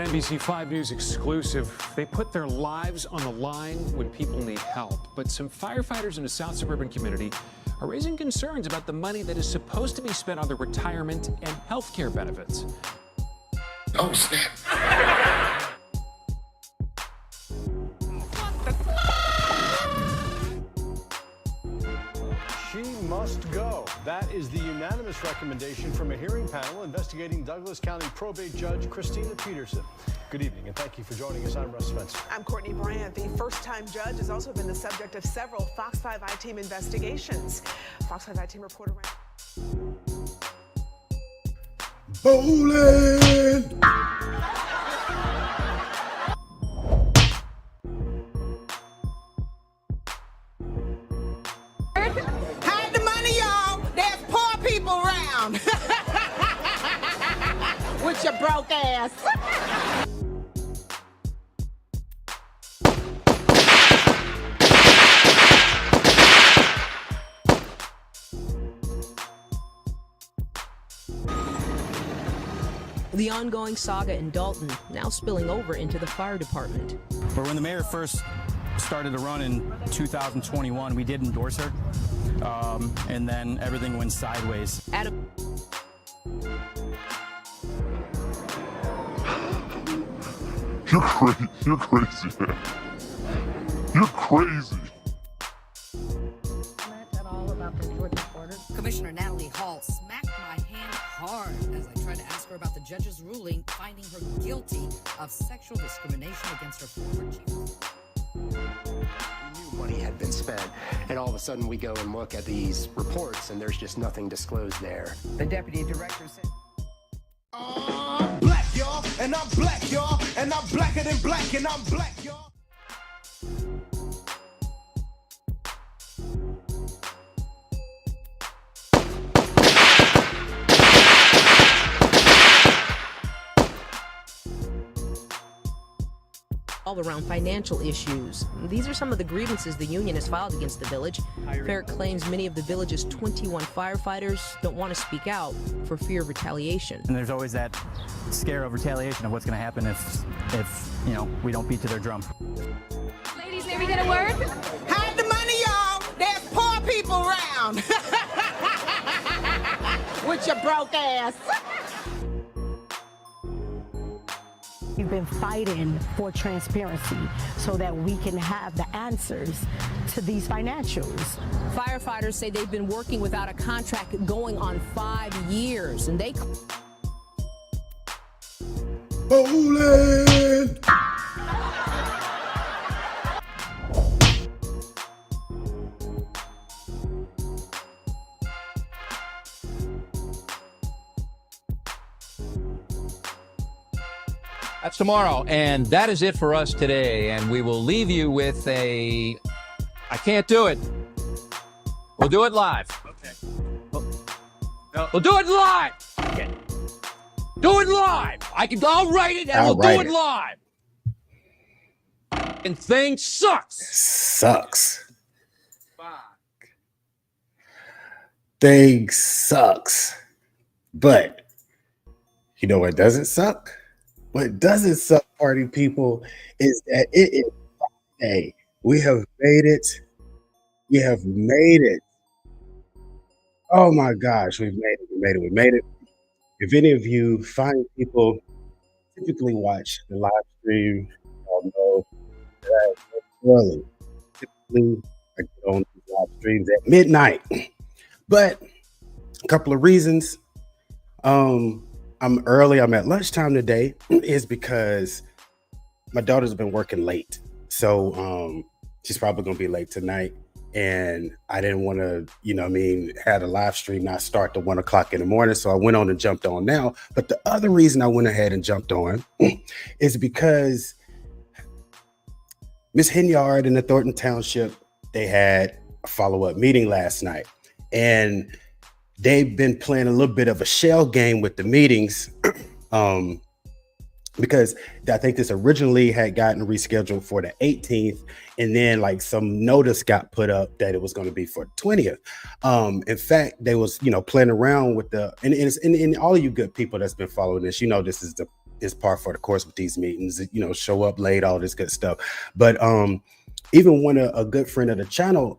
NBC5 News exclusive. They put their lives on the line when people need help. But some firefighters in a South suburban community are raising concerns about the money that is supposed to be spent on their retirement and health care benefits. Oh, snap. She must go. That is the unanimous recommendation from a hearing panel investigating Douglas County Probate Judge Christina Peterson. Good evening, and thank you for joining us. I'm Russ Spencer. I'm Courtney Bryant. The first-time judge has also been the subject of several Fox 5 I-Team investigations. Fox 5 I-Team reporter Bowling! Hide the money, y'all. There's poor people around. With your broke ass. The ongoing saga in Dalton now spilling over into the fire department. But when the mayor first started to run in 2021, we did endorse her, and then everything went sideways. Adam. You're crazy. You're crazy, man. You're crazy. Commissioner Natalie Hall smacked my hand hard as I tried to ask her about the judge's ruling finding her guilty of sexual discrimination against her former chief. We knew money had been spent, and all of a sudden we go and look at these reports and there's just nothing disclosed there. The deputy director said, I'm black, y'all, and I'm black, y'all, and I'm blacker than black, and I'm black, y'all. All around financial issues. These are some of the grievances the union has filed against the village. Ferrick claims many of the village's 21 firefighters don't want to speak out for fear of retaliation. And there's always that scare of retaliation of what's going to happen if you know, we don't beat to their drum. Ladies, may we get a word? hide the money, y'all. There's poor people around. With your broke ass. We've been fighting for transparency so that we can have the answers to these financials. Firefighters say they've been working without a contract going on 5 years, and they... Bowling! That's tomorrow, and that is it for us today. And we will leave you with I can't do it. We'll do it live. Okay. We'll do it live. Okay. Do it live. I'll write it and we'll do it live. And thing sucks. Fuck. Thing sucks. But you know what doesn't suck? What doesn't suck, party people, is that it is Friday. We have made it. We have made it. Oh my gosh, we've made it. We made it. We made it. If any of you fine people typically watch the live stream, y'all know that early. Typically, I get on these live streams at midnight. But a couple of reasons. I'm early. I'm at lunchtime today is because my daughter's been working late. So she's probably going to be late tonight. And I didn't want to, had a live stream not start till 1 o'clock in the morning. So I went on and jumped on now. But the other reason I went ahead and jumped on is because Ms. Henyard in the Thornton Township, they had a follow-up meeting last night. And they've been playing a little bit of a shell game with the meetings because I think this originally had gotten rescheduled for the 18th, and then like some notice got put up that it was going to be for the 20th. In fact, they was playing around with and all of you good people that's been following this, this is the is par for the course with these meetings, you know, show up late, all this good stuff. But even when a good friend of the channel,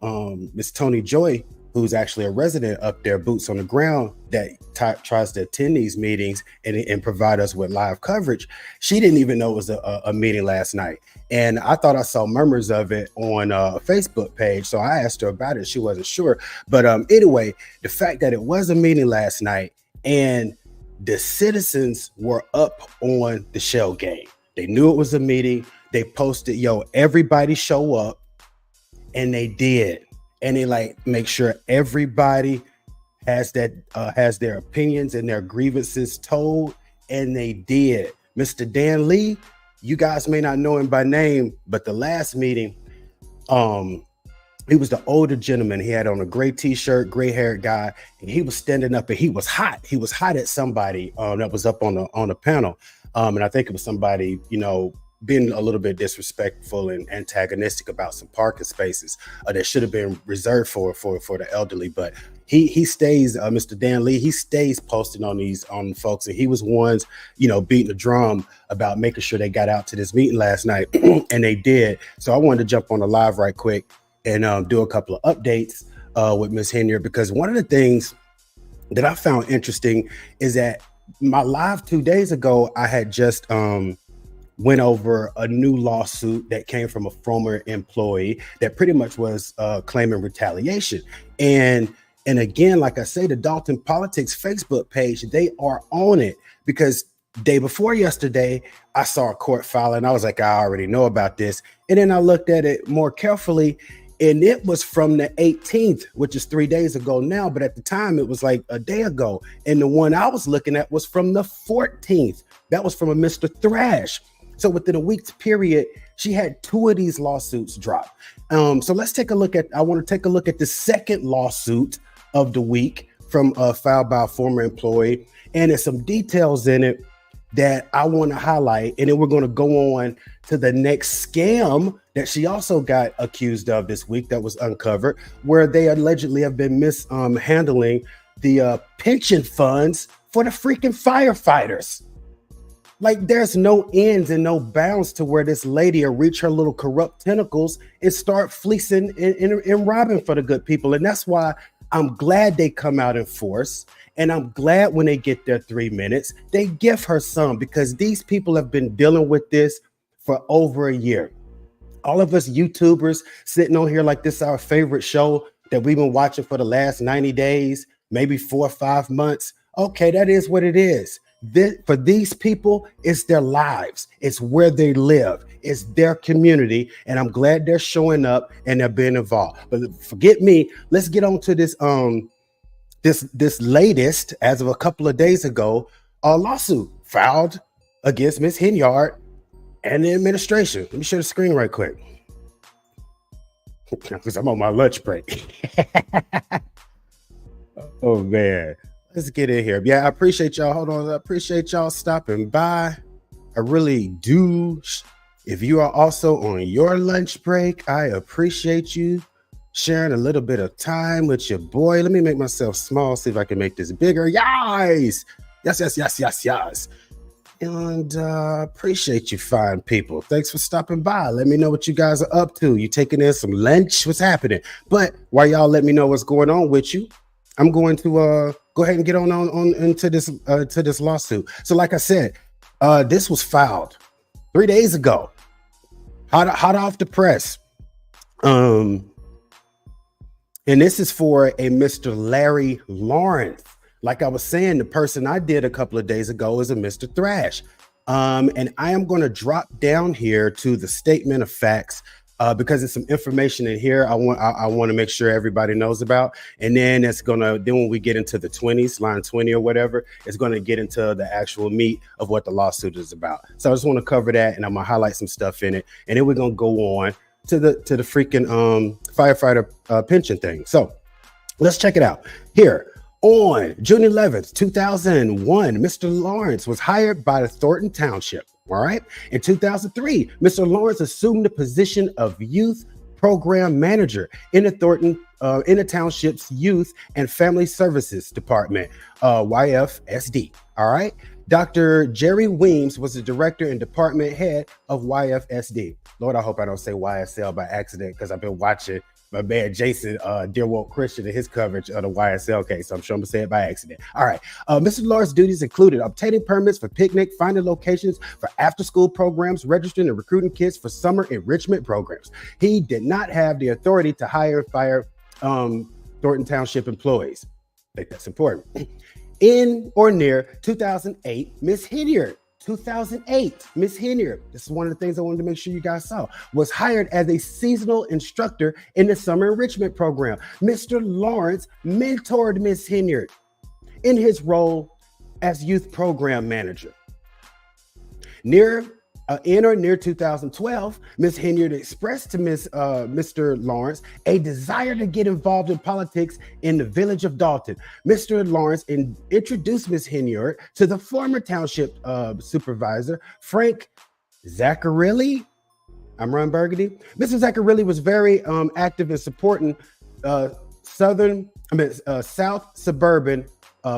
Miss Tony Joy, who's actually a resident up there, boots on the ground, that tries to attend these meetings and provide us with live coverage, she didn't even know it was a meeting last night. And I thought I saw murmurs of it on a Facebook page. So I asked her about it. She wasn't sure. But anyway, the fact that it was a meeting last night and the citizens were up on the shell game. They knew it was a meeting. They posted, yo, everybody show up. And they did. And they like make sure everybody has their opinions and their grievances told. And they did. Mr. Dan Lee, you guys may not know him by name, but the last meeting, he was the older gentleman. He had on a gray t-shirt, gray-haired guy, and he was standing up and he was hot. He was hot at somebody that was up on the panel. And I think it was somebody, you know, being a little bit disrespectful and antagonistic about some parking spaces that should have been reserved for the elderly. But he stays, Mr. Dan Lee, he stays posting on folks, and he was ones, you know, beating the drum about making sure they got out to this meeting last night, and they did. So I wanted to jump on the live right quick and do a couple of updates with Ms. Henyard, because one of the things that I found interesting is that my live 2 days ago, I had just went over a new lawsuit that came from a former employee that pretty much was claiming retaliation. And again, like I say, the Dalton Politics Facebook page, they are on it, because day before yesterday, I saw a court file and I was like, I already know about this. And then I looked at it more carefully, and it was from the 18th, which is 3 days ago now. But at the time, it was like a day ago. And the one I was looking at was from the 14th. That was from a Mr. Thrash. So within a week's period, she had 2 of these lawsuits drop. So let's take a look at, I want to take a look at the second lawsuit of the week from filed by a former employee. And there's some details in it that I want to highlight. And then we're going to go on to the next scam that she also got accused of this week that was uncovered, where they allegedly have been mishandling the pension funds for the freaking firefighters. Like, there's no ends and no bounds to where this lady will reach her little corrupt tentacles and start fleecing and robbing for the good people. And that's why I'm glad they come out in force. And I'm glad when they get their 3 minutes, they give her some, because these people have been dealing with this for over a year. All of us YouTubers sitting on here like this is our favorite show that we've been watching for the last 90 days, maybe 4 or 5 months. Okay, that is what it is. For these people, it's their lives. It's where they live. It's their community. And I'm glad they're showing up and they're being involved. But forget me. Let's get on to this this latest, as of a couple of days ago, a lawsuit filed against Ms. Henyard and the administration. Let me share the screen right quick, because I'm on my lunch break. Oh man, let's get in here. Yeah, I appreciate y'all. Hold on, I appreciate y'all stopping by. I really do. If you are also on your lunch break, I appreciate you sharing a little bit of time with your boy. Let me make myself small, see if I can make this bigger. Yes, yes. And appreciate you fine people. Thanks for stopping by. Let me know what you guys are up to. You taking in some lunch? What's happening? But while y'all let me know what's going on with you, I'm going to go ahead and get on into this to this lawsuit. So like I said, this was filed 3 days ago, hot off the press. And this is for a Mr. Larry Lawrence. Like I was saying, the person I did a couple of days ago is a Mr. Thrash. And I am going to drop down here to the statement of facts because there's some information in here I want to make sure everybody knows about. And then then when we get into the 20s, line 20 or whatever, it's going to get into the actual meat of what the lawsuit is about. So I just want to cover that, and I'm going to highlight some stuff in it. And then we're going to go on to the freaking firefighter pension thing. So let's check it out. Here on June 11th, 2001, Mr. Lawrence was hired by the Thornton Township. All right. In 2003, Mr. Lawrence assumed the position of youth program manager in the Thornton in the township's youth and family services department, YFSD. All right. Dr. Jerry Weems was the director and department head of YFSD. Lord, I hope I don't say YSL by accident, because I've been watching my man Jason Dear Woke Christian in his coverage of the YSL case. So I'm sure I'm gonna say it by accident. All right. Mr. Lawrence duties included obtaining permits for picnic, finding locations for after-school programs, registering and recruiting kids for summer enrichment programs. He did not have the authority to hire and fire Thornton Township employees. I think that's important. In or near 2008, Miss Henyard, 2008, Miss Henyard, this is one of the things I wanted to make sure you guys saw, was hired as a seasonal instructor in the summer enrichment program. Mr. Lawrence mentored Miss Henyard in his role as youth program manager. In or near 2012, Ms. Henyard expressed to Mr. Lawrence a desire to get involved in politics in the village of Dalton. Mr. Lawrence introduced Ms. Henyard to the former township supervisor, Frank Zaccarilli. I'm Ron Burgundy. Mr. Zaccarilli was very active in supporting South suburban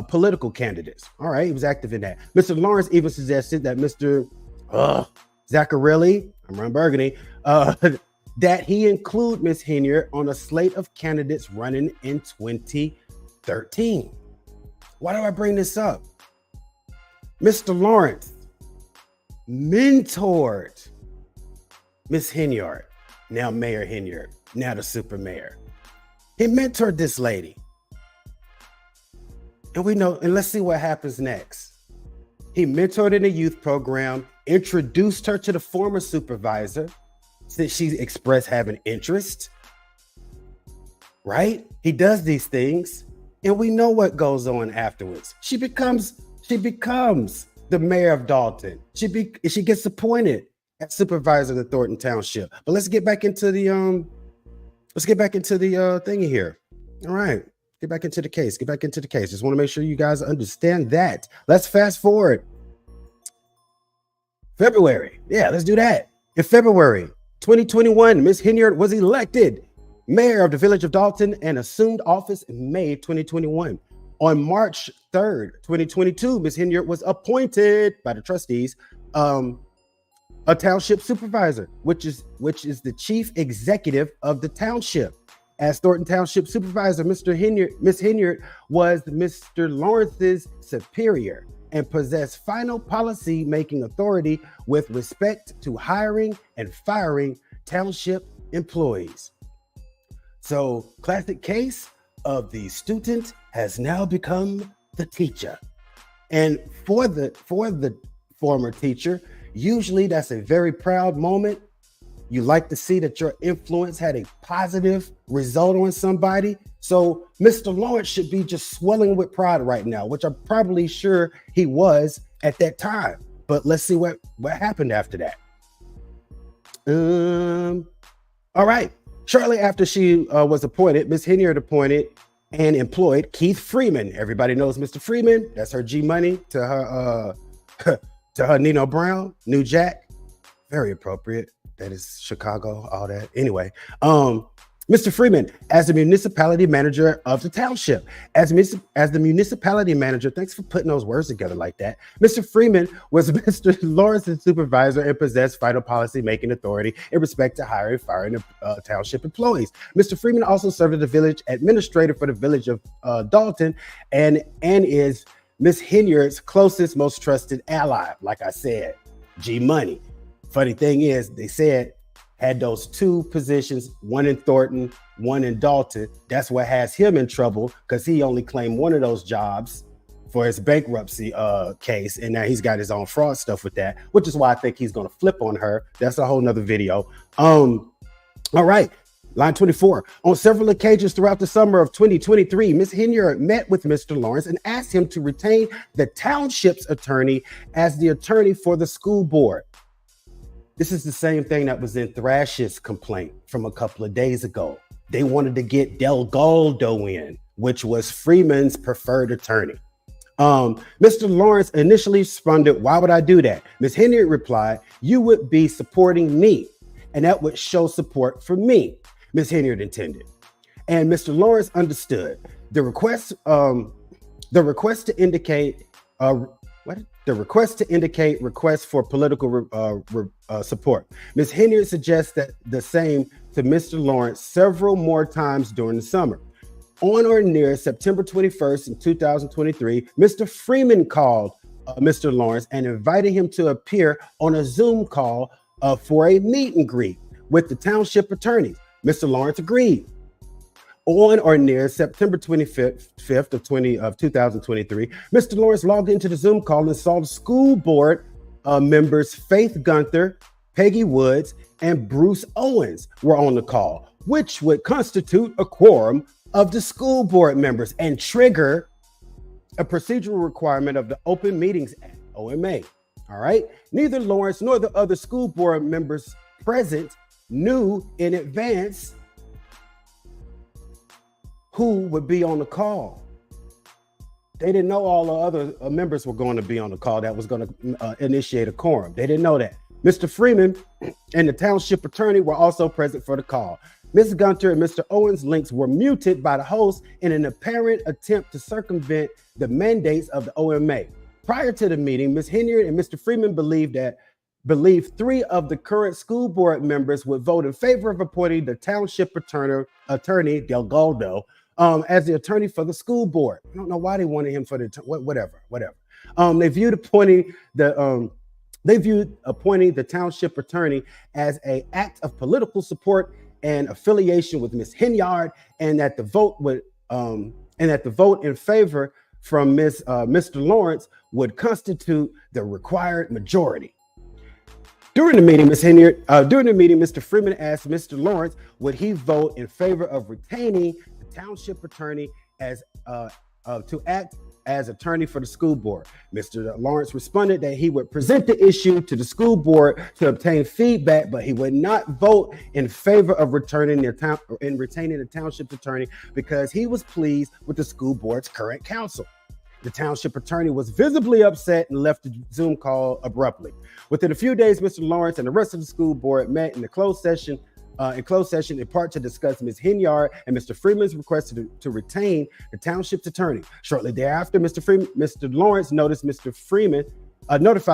political candidates. All right, he was active in that. Mr. Lawrence even suggested that Mr. Zaccarilli, I'm Ron Burgundy, that he include Ms. Henyard on a slate of candidates running in 2013. Why do I bring this up? Mr. Lawrence mentored Ms. Henyard, now Mayor Henyard, now the super mayor. He mentored this lady. And we know, and let's see what happens next. He mentored in a youth program, introduced her to the former supervisor, since she expressed having interest, right? He does these things, and we know what goes on afterwards. She becomes the mayor of Dalton. She gets appointed as supervisor of the Thornton Township. But let's get back into the thingy here. All right. Get back into the case. Just want to make sure you guys understand that. Let's fast forward. February. Yeah, let's do that. In February 2021, Ms. Henyard was elected mayor of the village of Dalton and assumed office in May 2021. On March 3rd, 2022, Ms. Henyard was appointed by the trustees a township supervisor, which is the chief executive of the township. As Thornton Township Supervisor, Ms. Henyard was Mr. Lawrence's superior and possessed final policy-making authority with respect to hiring and firing township employees. So, classic case of the student has now become the teacher. And for the former teacher, usually that's a very proud moment. You like to see that your influence had a positive result on somebody. So Mr. Lawrence should be just swelling with pride right now, which I'm probably sure he was at that time. But let's see what happened after that. All right. Shortly after she was appointed, Ms. Henyard appointed and employed Keith Freeman. Everybody knows Mr. Freeman. That's her G Money to her to her Nino Brown, New Jack. Very appropriate. That is Chicago, all that. Anyway, Mr. Freeman as the municipality manager of the township. As the municipality manager, thanks for putting those words together like that. Mr. Freeman was Mr. Lawrence's supervisor and possessed final policy-making authority in respect to hiring and firing township employees. Mr. Freeman also served as the village administrator for the village of Dalton and is Ms. Henyard's closest, most trusted ally. Like I said, G Money. Funny thing is, they said had those two positions, one in Thornton, one in Dalton. That's what has him in trouble because he only claimed one of those jobs for his bankruptcy case. And now he's got his own fraud stuff with that, which is why I think he's going to flip on her. That's a whole nother video. All right. Line 24. On several occasions throughout the summer of 2023, Ms. Henyard met with Mr. Lawrence and asked him to retain the township's attorney as the attorney for the school board. This is the same thing that was in Thrash's complaint from a couple of days ago. They wanted to get Del Goldo in, which was Freeman's preferred attorney. Mr. Lawrence initially responded, "Why would I do that?" Ms. Henyard replied, "You would be supporting me, and that would show support for me," Ms. Henyard intended. And Mr. Lawrence understood. The request to indicate, The request to indicate request for political support. Ms. Henyard suggests that the same to Mr. Lawrence several more times during the summer. On or near September 21st in 2023, Mr. Freeman called Mr. Lawrence and invited him to appear on a Zoom call for a meet and greet with the township attorney. Mr. Lawrence agreed. On or near September 25th of 2023, Mr. Lawrence logged into the Zoom call and saw the school board members Faith Gunther, Peggy Woods, and Bruce Owens were on the call, which would constitute a quorum of the school board members and trigger a procedural requirement of the Open Meetings Act, OMA. All right. Neither Lawrence nor the other school board members present knew in advance who would be on the call. They didn't know all the other members were going to be on the call that was going to initiate a quorum. They didn't know that. Mr. Freeman and the township attorney were also present for the call. Ms. Gunter and Mr. Owens' links were muted by the host in an apparent attempt to circumvent the mandates of the OMA. Prior to the meeting, Ms. Henyard and Mr. Freeman believed three of the current school board members would vote in favor of appointing the township attorney Delgado as the attorney for the school board. I don't know why they wanted him for the whatever. They viewed appointing the township attorney as an act of political support and affiliation with Ms. Henyard, and that the vote in favor from Mr. Lawrence would constitute the required majority. During the meeting, Mr. Freeman asked Mr. Lawrence would he vote in favor of retaining the township attorney as to act as attorney for the school board. Mr. Lawrence responded that he would present the issue to the school board to obtain feedback, but he would not vote in favor of retaining the township attorney because he was pleased with the school board's current counsel. The township attorney was visibly upset and left the Zoom call abruptly. Within a few days, Mr. Lawrence and the rest of the school board met in closed session in part to discuss Ms. Henyard and Mr. Freeman's request to retain the township's attorney. Shortly thereafter, Mr. Lawrence notified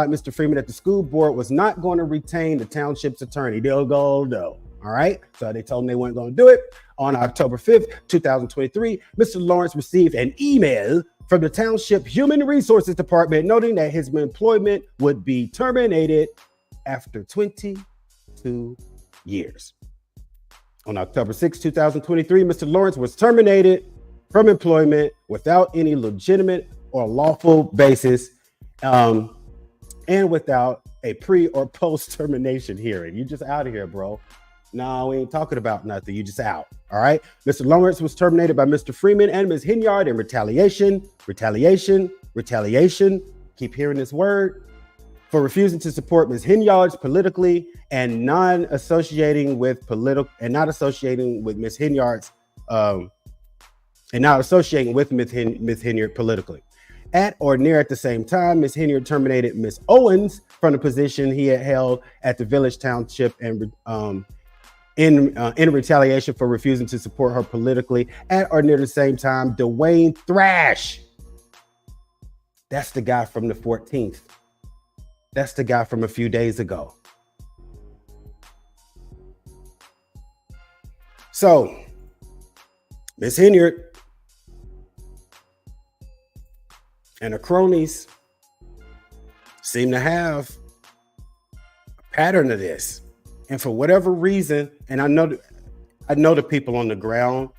Mr. Freeman that the school board was not going to retain the township's attorney, Delgado. All right. So they told him they weren't going to do it. On October 5th, 2023, Mr. Lawrence received an email from the township human resources department noting that his employment would be terminated after 22 years. On October 6, 2023, Mr. Lawrence was terminated from employment without any legitimate or lawful basis and without a pre or post termination hearing. You just out of here, bro. No, we ain't talking about nothing. You just out. All right. Mr. Lawrence was terminated by Mr. Freeman and Ms. Henyard in retaliation. Keep hearing this word. For refusing to support Ms. Henyard politically and not associating with Ms. Henyard's Ms. Henyard politically. At or near at the same time, Ms. Henyard terminated Ms. Owens from the position he had held at the village township and in retaliation for refusing to support her politically. At or near the same time, Dwayne Thrash. That's the guy from the 14th. That's the guy from a few days ago. So, Ms. Henyard and her cronies seem to have a pattern of this. And for whatever reason, and I know the people on the ground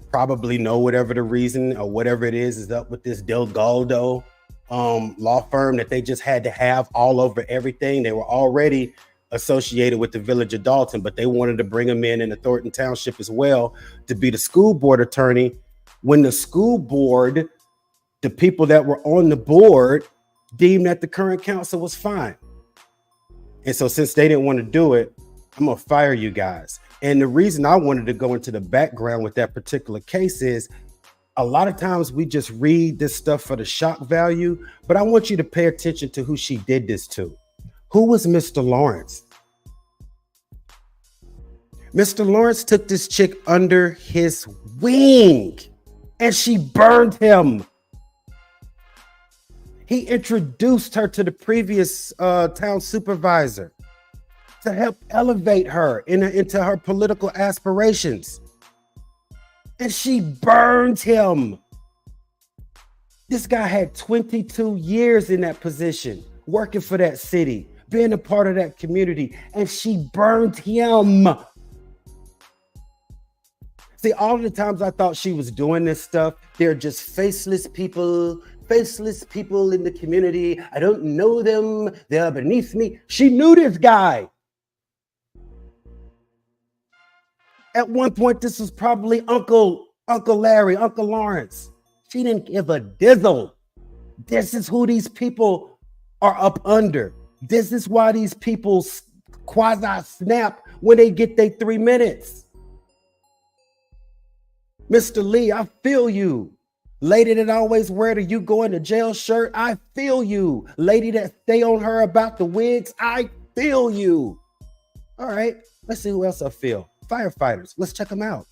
probably know whatever the reason or whatever it is up with this Delgado law firm that they just had to have all over everything. They were already associated with the village of Dalton, but they wanted to bring him in the Thornton Township as well to be the school board attorney when the school board, the people that were on the board, deemed that the current council was fine. And so since they didn't want to do it, I'm going to fire you guys. And the reason I wanted to go into the background with that particular case is a lot of times we just read this stuff for the shock value, but I want you to pay attention to who she did this to. Who was Mr. Lawrence? Mr. Lawrence took this chick under his wing and she burned him. He introduced her to the previous town supervisor to help elevate her into her political aspirations. And she burned him. This guy had 22 years in that position, working for that city, being a part of that community, and she burned him. See, all of the times I thought she was doing this stuff, they're just faceless people in the community. I don't know them. They're beneath me. She knew this guy. At one point, this was probably Uncle Larry, Uncle Lawrence. She didn't give a dizzle. This is who these people are up under. This is why these people quasi-snap when they get their 3 minutes. Mr. Lee, I feel you. Lady that always wear the "you going to jail" shirt, I feel you. Lady that stay on her about the wigs, I feel you. All right, let's see who else I feel. Firefighters, let's check them out.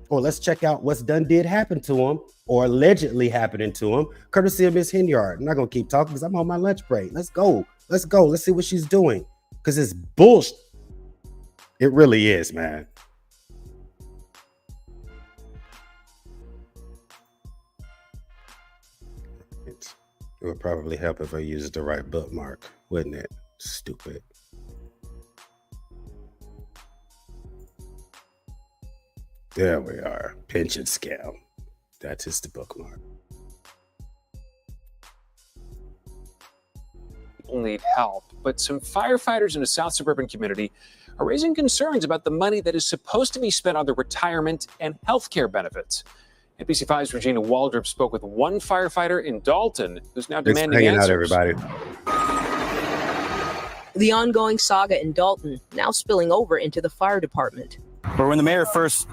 Or let's check out what's did happen to them or allegedly happening to them, courtesy of Miss Henyard. I'm not gonna keep talking because I'm on my lunch break. Let's go. Let's see what she's doing. Because it's bullshit. It really is, man. It would probably help if I used the right bookmark, wouldn't it? Stupid. There we are. Pension scam. That is the bookmark. People need help, but some firefighters in a South suburban community are raising concerns about the money that is supposed to be spent on their retirement and health care benefits. NBC5's Regina Waldrop spoke with one firefighter in Dalton who's now demanding answers. Out, everybody. The ongoing saga in Dalton now spilling over into the fire department. But when the mayor first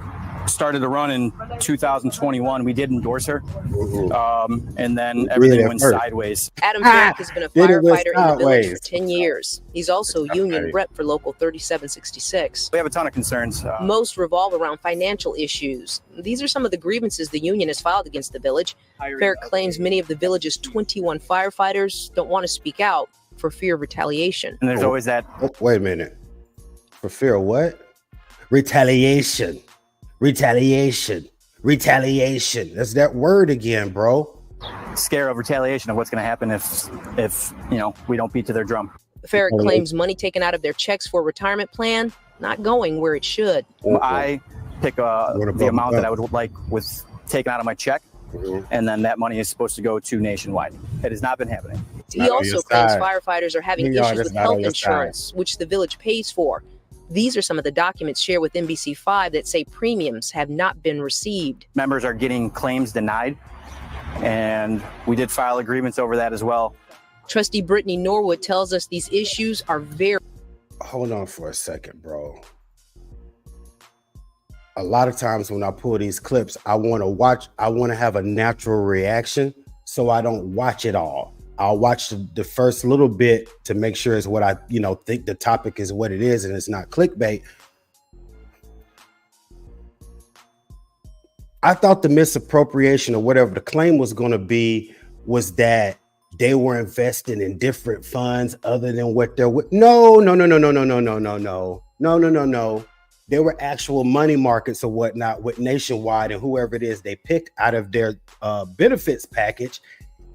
started to run in 2021, we did endorse her, and then everything went sideways. Adam Jack has been a firefighter in the village for 10 years. He's also union rep for Local 3766. We have a ton of concerns. Most revolve around financial issues. These are some of the grievances the union has filed against the village. Fair claims many of the village's 21 firefighters don't want to speak out for fear of retaliation. And there's always that. Oh, wait a minute. For fear of what? Retaliation. Retaliation. That's that word again, bro. Scare of retaliation of what's going to happen if we don't beat to their drum. Fair claims money taken out of their checks for a retirement plan not going where it should. I pick the amount that I would like with taken out of my check, and then that money is supposed to go to nationwide. It has not been happening. He also claims firefighters are having issues with health insurance, which the village pays for. These are some of the documents shared with NBC5 that say premiums have not been received. Members are getting claims denied, and we did file agreements over that as well. Trustee Brittany Norwood tells us these issues are very... Hold on for a second, bro. A lot of times when I pull these clips, I want to have a natural reaction, so I don't watch it all. I'll watch the first little bit to make sure it's what I, think the topic is what it is and it's not clickbait. I thought the misappropriation or whatever the claim was going to be was that they were investing in different funds other than what they're with. No. There were actual money markets or whatnot with Nationwide and whoever it is they picked out of their benefits package.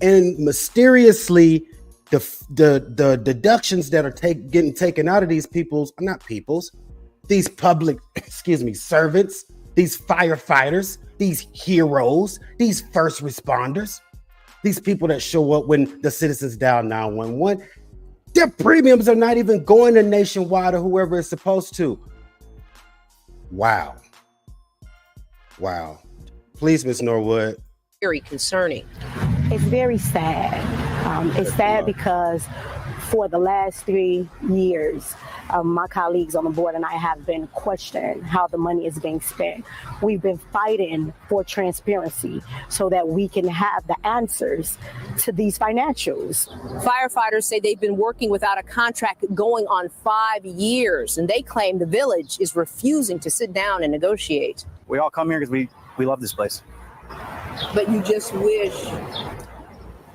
And mysteriously, the deductions that are getting taken out of these these public, servants, these firefighters, these heroes, these first responders, these people that show up when the citizens dial 911, their premiums are not even going to Nationwide or whoever is supposed to. Wow. Please, Ms. Norwood. Very concerning. It's very sad. It's sad because for the last 3 years, my colleagues on the board and I have been questioning how the money is being spent. We've been fighting for transparency so that we can have the answers to these financials. Firefighters say they've been working without a contract going on 5 years, and they claim the village is refusing to sit down and negotiate. We all come here because we love this place. But you just wish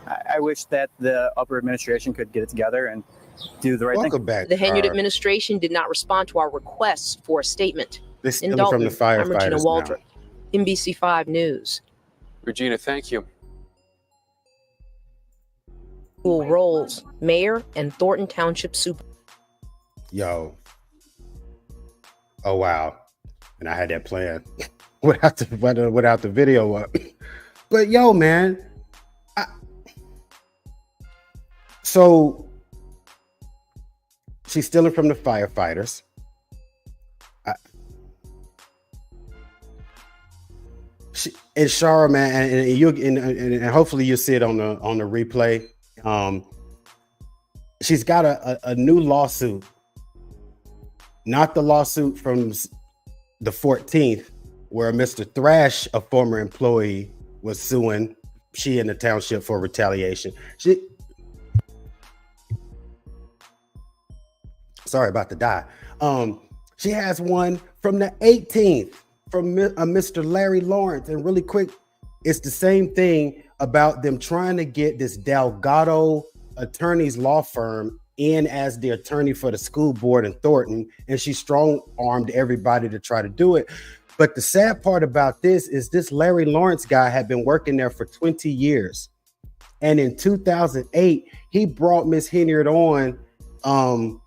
I wish that the upper administration could get it together and do the right Welcome thing. back. The Henyard administration did not respond to our requests for a statement. They're In stealing Dalton, from the I'm Regina firefighters Waldrop, NBC5 News. Regina, thank you. Dual roles, mayor and Thornton Township Super. Yo. Oh, wow. And I had that plan without the video up. But yo, man. So she's stealing from the firefighters. And Shara, man, and hopefully you'll see it on the replay. She's got a new lawsuit, not the lawsuit from the 14th, where Mr. Thrash, a former employee, was suing she and the township for retaliation. Sorry about the die. She has one from the 18th from Mr. Larry Lawrence. And really quick, it's the same thing about them trying to get this Delgado attorney's law firm in as the attorney for the school board in Thornton. And she strong-armed everybody to try to do it. But the sad part about this is this Larry Lawrence guy had been working there for 20 years. And in 2008, he brought Miss Henyard on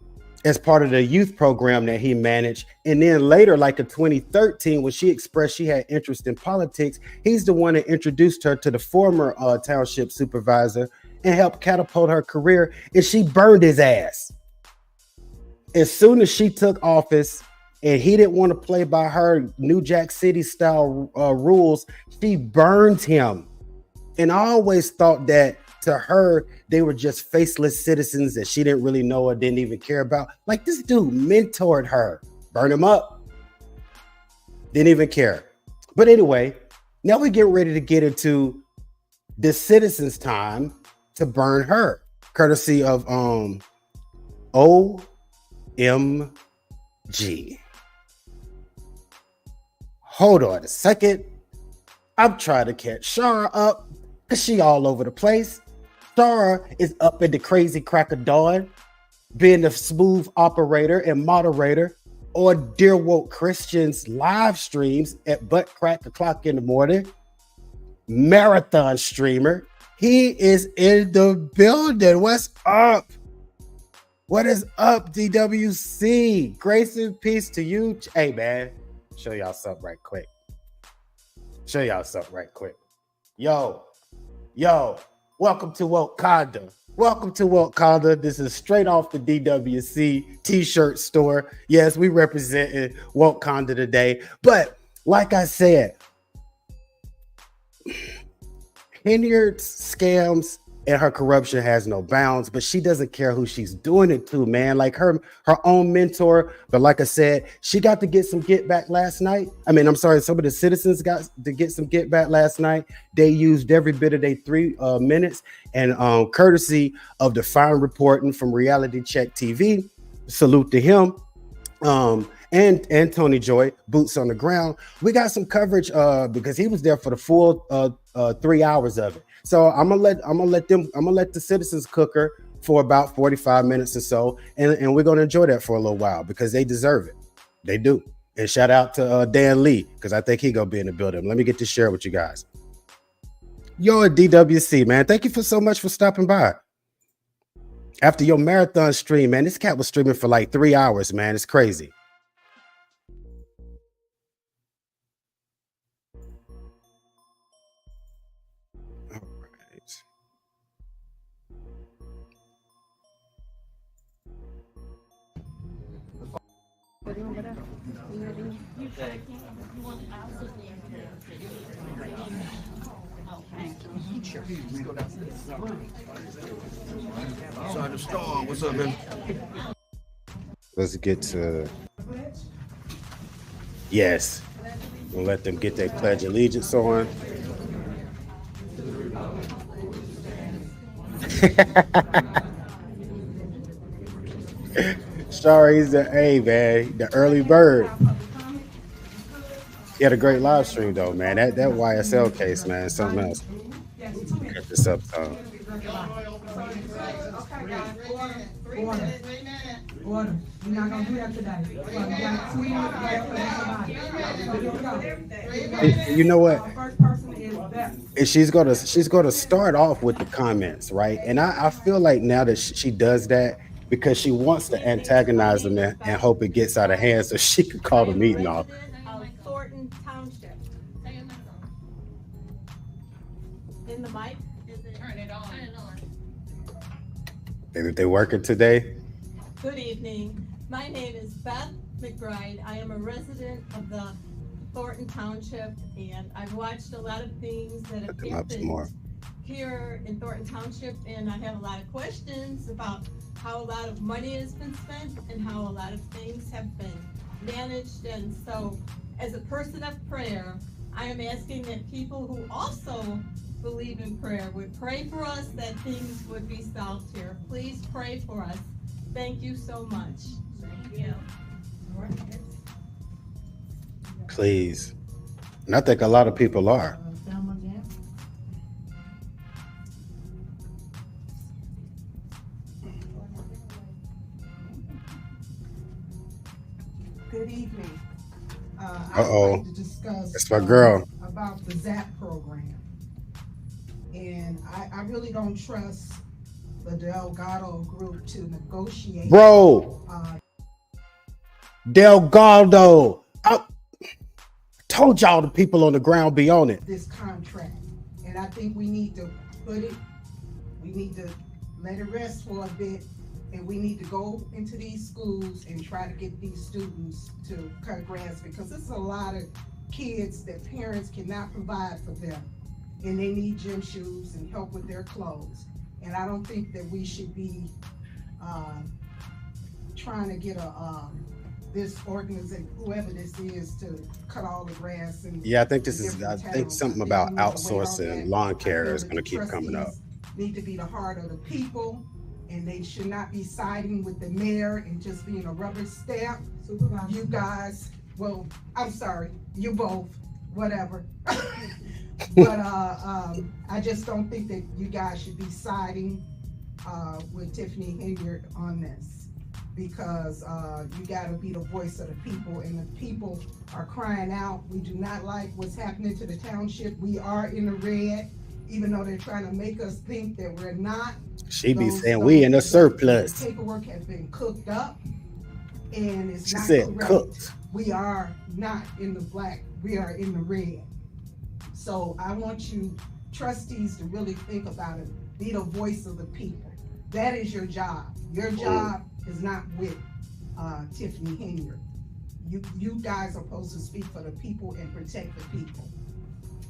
as part of the youth program that he managed. And then later, like in 2013, when she expressed she had interest in politics, he's the one that introduced her to the former township supervisor and helped catapult her career. And she burned his ass. As soon as she took office and he didn't want to play by her New Jack City style rules, she burned him. And I always thought that to her, they were just faceless citizens that she didn't really know or didn't even care about. Like, this dude mentored her, burn him up, didn't even care. But anyway, now we get ready to get into the citizens' time to burn her, courtesy of OMG. Hold on a second. I'm trying to catch Shara up because she all over the place. Shara is up at the crazy crack of dawn, being the smooth operator and moderator on Dear Woke Christians live streams at butt crack o'clock in the morning. Marathon streamer. He is in the building. What's up? What is up, DWC? Grace and peace to you. Hey, man. Show y'all something right quick. Yo. Welcome to Wakanda. This is straight off the DWC t-shirt store. Yes, we represented Wakanda today. But like I said, Henyard's scams and her corruption has no bounds, but she doesn't care who she's doing it to, man. Like her own mentor. But like I said, she got to get some get back last night. Some of the citizens got to get some get back last night. They used every bit of their 3 minutes, and courtesy of the fine reporting from Reality Check TV, salute to him. And Tony Joy, boots on the ground. We got some coverage because he was there for the full 3 hours of it. So I'm gonna let the citizens cook her for about 45 minutes or so, and we're gonna enjoy that for a little while because they deserve it. They do. And shout out to Dan Lee, because I think he gonna be in the building. Let me get to share with you guys. Yo, at DWC, man, thank you so much for stopping by. After your marathon stream, man, this cat was streaming for like 3 hours, man. It's crazy. Sergeant Star, what's up, man? Let's get to yes. We'll let them get their pledge of allegiance on. Sorry, he's the early bird. He had a great live stream though, man. That YSL case, man, something else. Get this up, Order. We're not gonna do that today. We got 2 minutes. You know what? First person is Beth. And she's gonna start off with the comments, right? And I feel like now that she does that because she wants to antagonize them and hope it gets out of hand so she could call the meeting off. Thornton Township. In the mic? Turn it on. Maybe they working today. Good evening. My name is Beth McBride. I am a resident of the Thornton Township, and I've watched a lot of things that have happened here in Thornton Township, and I have a lot of questions about how a lot of money has been spent and how a lot of things have been managed. And so, as a person of prayer, I am asking that people who also believe in prayer would pray for us, that things would be solved here. Please pray for us. Thank you so much. Thank you. Please. And I think a lot of people are. Good evening. Uh-oh. I'd like to discuss That's my girl. About the ZAP program. And I really don't trust the Delgado group to negotiate. Bro. Delgado. I told y'all the people on the ground be on it. This contract. And I think we need to we need to let it rest for a bit. And we need to go into these schools and try to get these students to cut grass, because this is a lot of kids that parents cannot provide for them. And they need gym shoes and help with their clothes. And I don't think that we should be trying to get this organization, whoever this is, to cut all the grass. And Yeah, I think something about outsourcing lawn care is going to keep coming up. Need to be the heart of the people, and they should not be siding with the mayor and just being a rubber stamp. You guys, well, I'm sorry, you both, whatever. But I just don't think that you guys should be siding with Tiffany Henyard on this, because you got to be the voice of the people, and the people are crying out. We do not like what's happening to the township. We are in the red, even though they're trying to make us think that we're not. She be saying we in a surplus. The paperwork has been cooked up, and it's She not said correct. cooked. We are not in the black, we are in the red. So I want you trustees to really think about it. Be the voice of the people. That is your job. Your job is not with Tiffany Henyard. You guys are supposed to speak for the people and protect the people.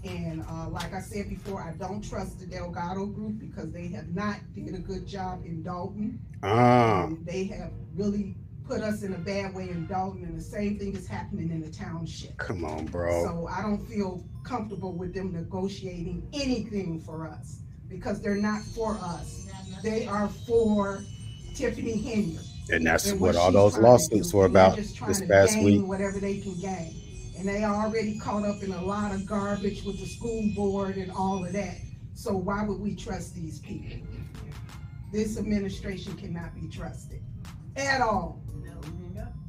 And like I said before, I don't trust the Delgado group, because they have not did a good job in Dalton. And they have really put us in a bad way in Dalton, and the same thing is happening in the township. Come on, bro. So I don't feel comfortable with them negotiating anything for us, because they're not for us. They are for Tiffany Henyard. And that's what all those lawsuits were about this past week. Whatever they can gain. And they are already caught up in a lot of garbage with the school board and all of that. So why would we trust these people? This administration cannot be trusted at all.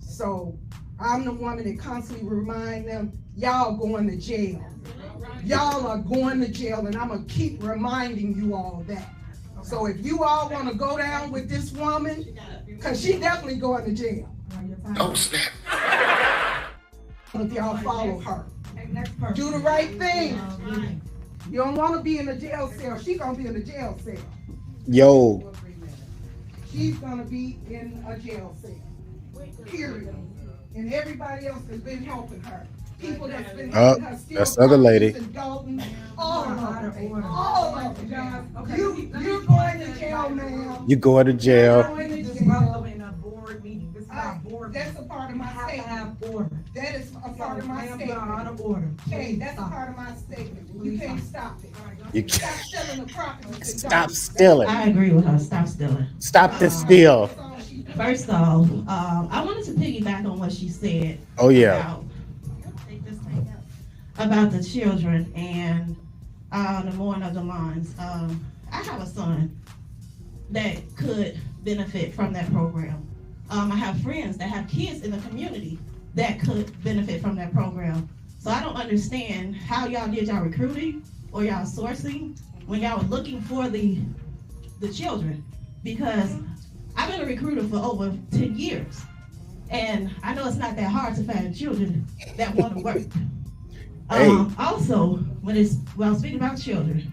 So I'm the woman that constantly remind them, y'all going to jail. Y'all are going to jail, and I'm gonna keep reminding you all that. So if you all wanna go down with this woman, cause she definitely going to jail. Oh, snap. If y'all follow her, do the right thing. You don't want to be in a jail cell. She's gonna be in a jail cell. Yo. She's gonna be in a jail cell. Period. And everybody else has been helping her. People that's been helping her. That's the other lady. Dalton, all of them. All of them. You're going to jail, ma'am. You going to jail. That's a part of my statement. That is a part of my statement. Okay, that's a part of my statement. You can't stop it. You Stop stealing the property. Stop stealing. I agree with her. Stop stealing. Stop the steal. First off, I wanted to piggyback on what she said. Oh yeah. About the children and the mowing of the lawns. I have a son that could benefit from that program. I have friends that have kids in the community that could benefit from that program. So I don't understand how y'all did y'all recruiting or y'all sourcing when y'all were looking for the children, because I've been a recruiter for over 10 years. And I know it's not that hard to find children that want to work. Also, when I'm speaking about children,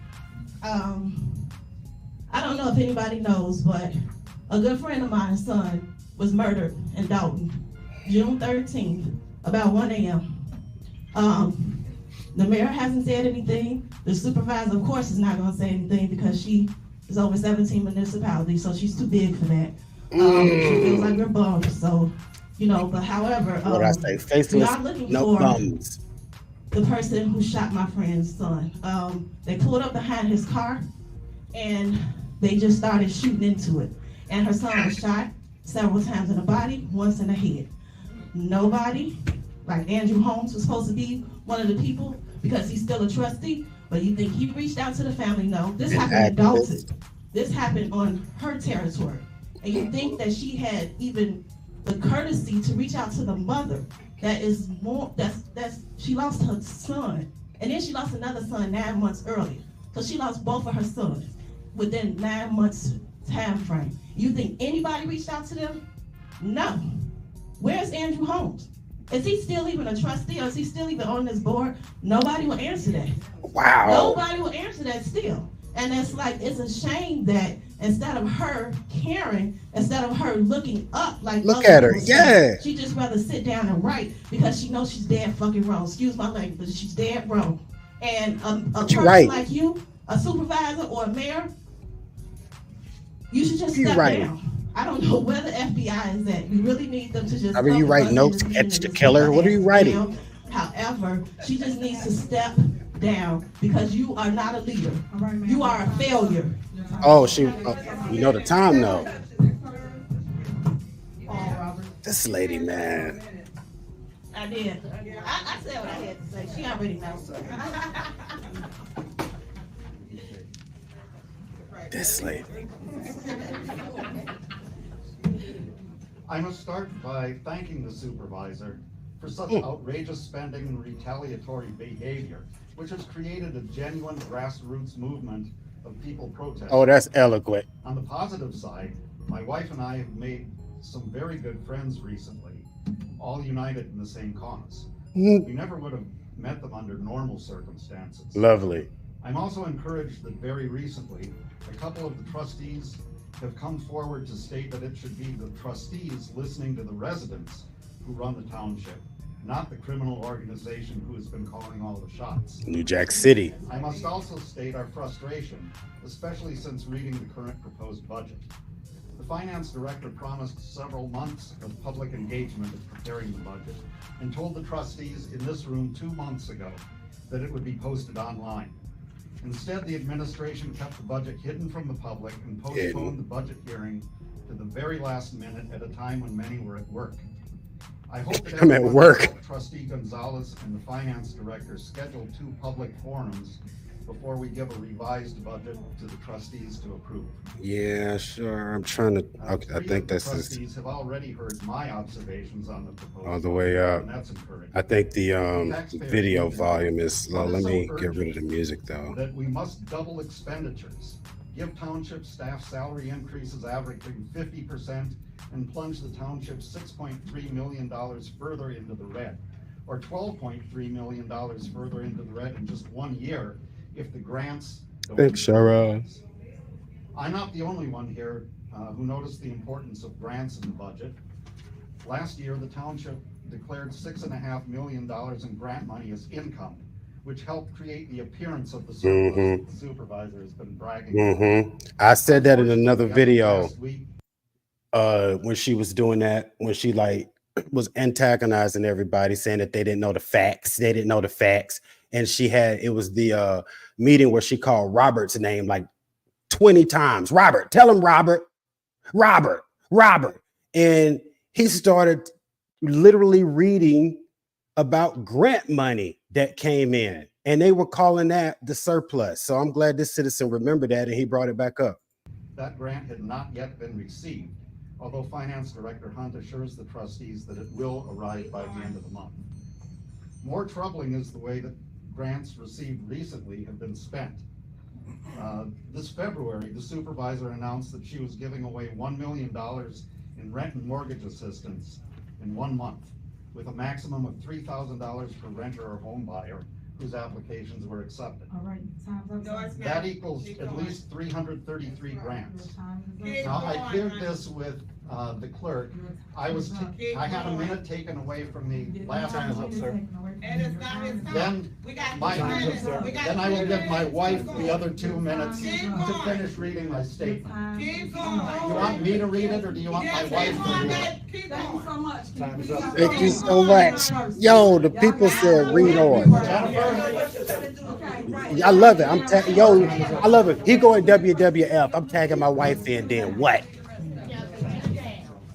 I don't know if anybody knows, but a good friend of mine's son was murdered in Thornton, June 13th, about 1 a.m. The mayor hasn't said anything. The supervisor, of course, is not going to say anything because she is over 17 municipalities, so she's too big for that. She feels like we're bums, so, you know, but however, what I say, faceless, no thumbs. The person who shot my friend's son. They pulled up behind his car and they just started shooting into it. And her son was shot several times in the body, once in the head. Nobody, like Andrew Holmes was supposed to be one of the people because he's still a trustee, but you think he reached out to the family? No, this happened in Dalton. This happened on her territory. And you think that she had even the courtesy to reach out to the mother. That is more, she lost her son. And then she lost another son 9 months earlier. So she lost both of her sons within 9 months time frame. You think anybody reached out to them? No. Where's Andrew Holmes? Is he still even a trustee, or is he still even on this board? Nobody will answer that. Wow. Nobody will answer that still. And it's like, it's a shame that instead of her caring, instead of her looking up like look at her, yeah, she just rather sit down and write because she knows she's dead fucking wrong. Excuse my language, but she's dead wrong. And a person like you, a supervisor or a mayor, you should just step down. I don't know where the FBI is at. We really need them to just. I mean, you write notes, catch the killer. What are you writing? However, she just needs to step down because you are not a leader. You are a failure. Oh, you know the time though. This lady, man. I did. I said what I had to say. She already knows. This lady. I must start by thanking the supervisor for such outrageous spending and retaliatory behavior, which has created a genuine grassroots movement of people protesting. Oh, that's eloquent. On the positive side, my wife and I have made some very good friends recently, all united in the same cause. We never would have met them under normal circumstances. Lovely. I'm also encouraged that very recently, a couple of the trustees have come forward to state that it should be the trustees listening to the residents who run the township, not the criminal organization who has been calling all the shots. New Jack City. I must also state our frustration, especially since reading the current proposed budget. The finance director promised several months of public engagement in preparing the budget and told the trustees in this room 2 months ago that it would be posted online. Instead, the administration kept the budget hidden from the public and postponed the budget hearing to the very last minute at a time when many were at work. I hope that I'm at work. Trustee Gonzalez and the finance director schedule 2 public forums before we give a revised budget to the trustees to approve. Yeah, sure. I'm trying to. Okay, I think this is. Trustees have already heard my observations on the proposal. All the way up. And that's encouraging. I think the video volume is low. Let me get rid of the music though. That we must double expenditures, give township staff salary increases averaging 50%, and plunge the township $6.3 million further into the red, or $12.3 million further into the red in just 1 year if the grants don't. Thanks, Shara. I'm not the only one here who noticed the importance of grants in the budget. Last year, the township declared $6.5 million in grant money as income, which helped create the appearance of the surplus the supervisor has been bragging. I said that in another video when she was doing that, when she like was antagonizing everybody, saying that they didn't know the facts. They didn't know the facts. And she had, it was the meeting where she called Robert's name like 20 times. Robert, tell him Robert, Robert, Robert. And he started literally reading about grant money that came in. And they were calling that the surplus. So I'm glad this citizen remembered that and he brought it back up. That grant had not yet been received, although Finance Director Hunt assures the trustees that it will arrive by the end of the month. More troubling is the way that grants received recently have been spent. This February, the supervisor announced that she was giving away $1 million in rent and mortgage assistance in 1 month, with a maximum of $3,000 per renter or home buyer whose applications were accepted. All right, time's up. That equals at least 333 grants. Now, I cleared this with the clerk. I had a minute taken away from me last time. Then I will give my wife the other 2 minutes to finish reading my statement. You want me to read it, or do you want my wife to read it? Thank you so much. Thank you so much. Yo, the people said read on. I love it. I love it. He going WWF. I'm tagging my wife in. Then what?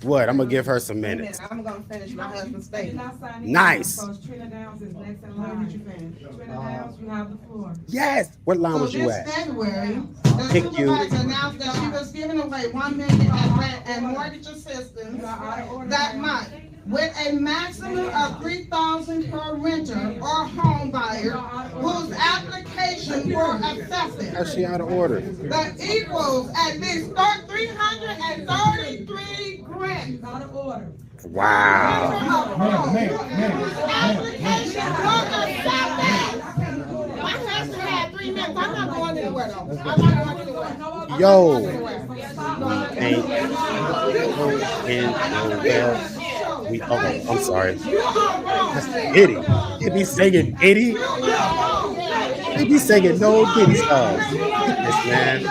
What? I'm gonna give her some minutes. I'm gonna finish my husband's statement. Nice. Trina Downs is next in line. Trina Downs, you have the floor. Yes. What line was you at? This February, the supervisor announced that she was giving away $1 million in rent and mortgage assistance that month, with a maximum of $3,000 per renter or home buyer whose applications were accepted. How's she out of order? That equals at least 333 grants. Out of order. Wow. Applications were accepted. My husband had 3 minutes. I'm not going anywhere though. I'm not going anywhere. Yo. I'm sorry. That's Diddy. He be singing Diddy. He be singing no Diddy songs. This man.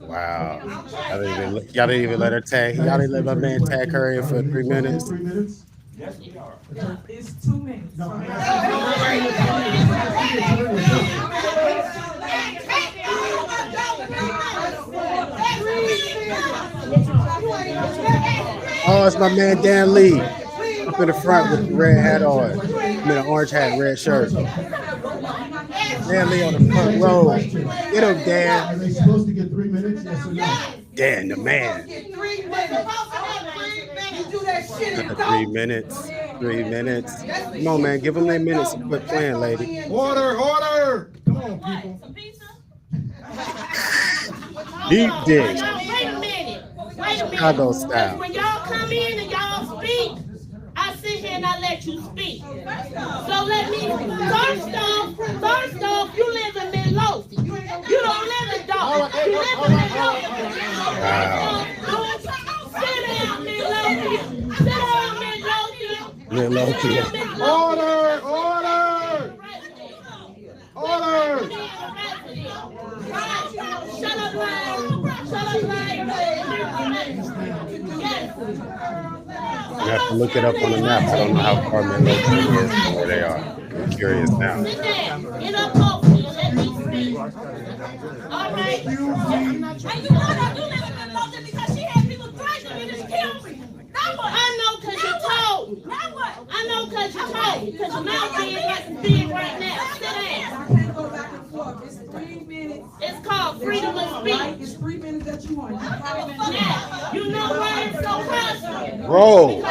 Wow. Y'all didn't even let her tag. Y'all didn't let my man tag her in for 3 minutes. Yes, we are. It's 2 minutes. Oh, it's my man Dan Lee up in the front with the red hat on. I mean, an orange hat, red shirt. Dan Lee on the front row. Get him, Dan. Are they supposed to get 3 minutes? Yes or no? Dan, the man. 3 minutes. You do that shit and 3 minutes. 3 minutes. Come on, man. Give them their minutes. Quit playing, lady. Order, order. Come on, people. Deep dish. Wait a minute. Chicago style. When y'all come in and y'all speak, I sit here and I let you speak. So let me, first off, you live in Midlothian. You don't live in Dalton. You live in Midlothian. Sit down, Midlothian. Sit down, Midlothian. Order, order. Order. Shut up, liar. Shut up, liar. Yes. I have to look it up on the map. I don't know how far Midlothian is from where they are. I'm curious now. Sit down. Get up off me and let me speak. All right. And you know that you live in Midlothian because she had people threatening me to kill me. I know because you're told. I know because you're told. Because your mouth is like big right now. Sit down. I can't go back and forth. It's 3 minutes. It's called freedom of speech. It's 3 minutes that you want. Yeah. You know why it's so personal? Bro.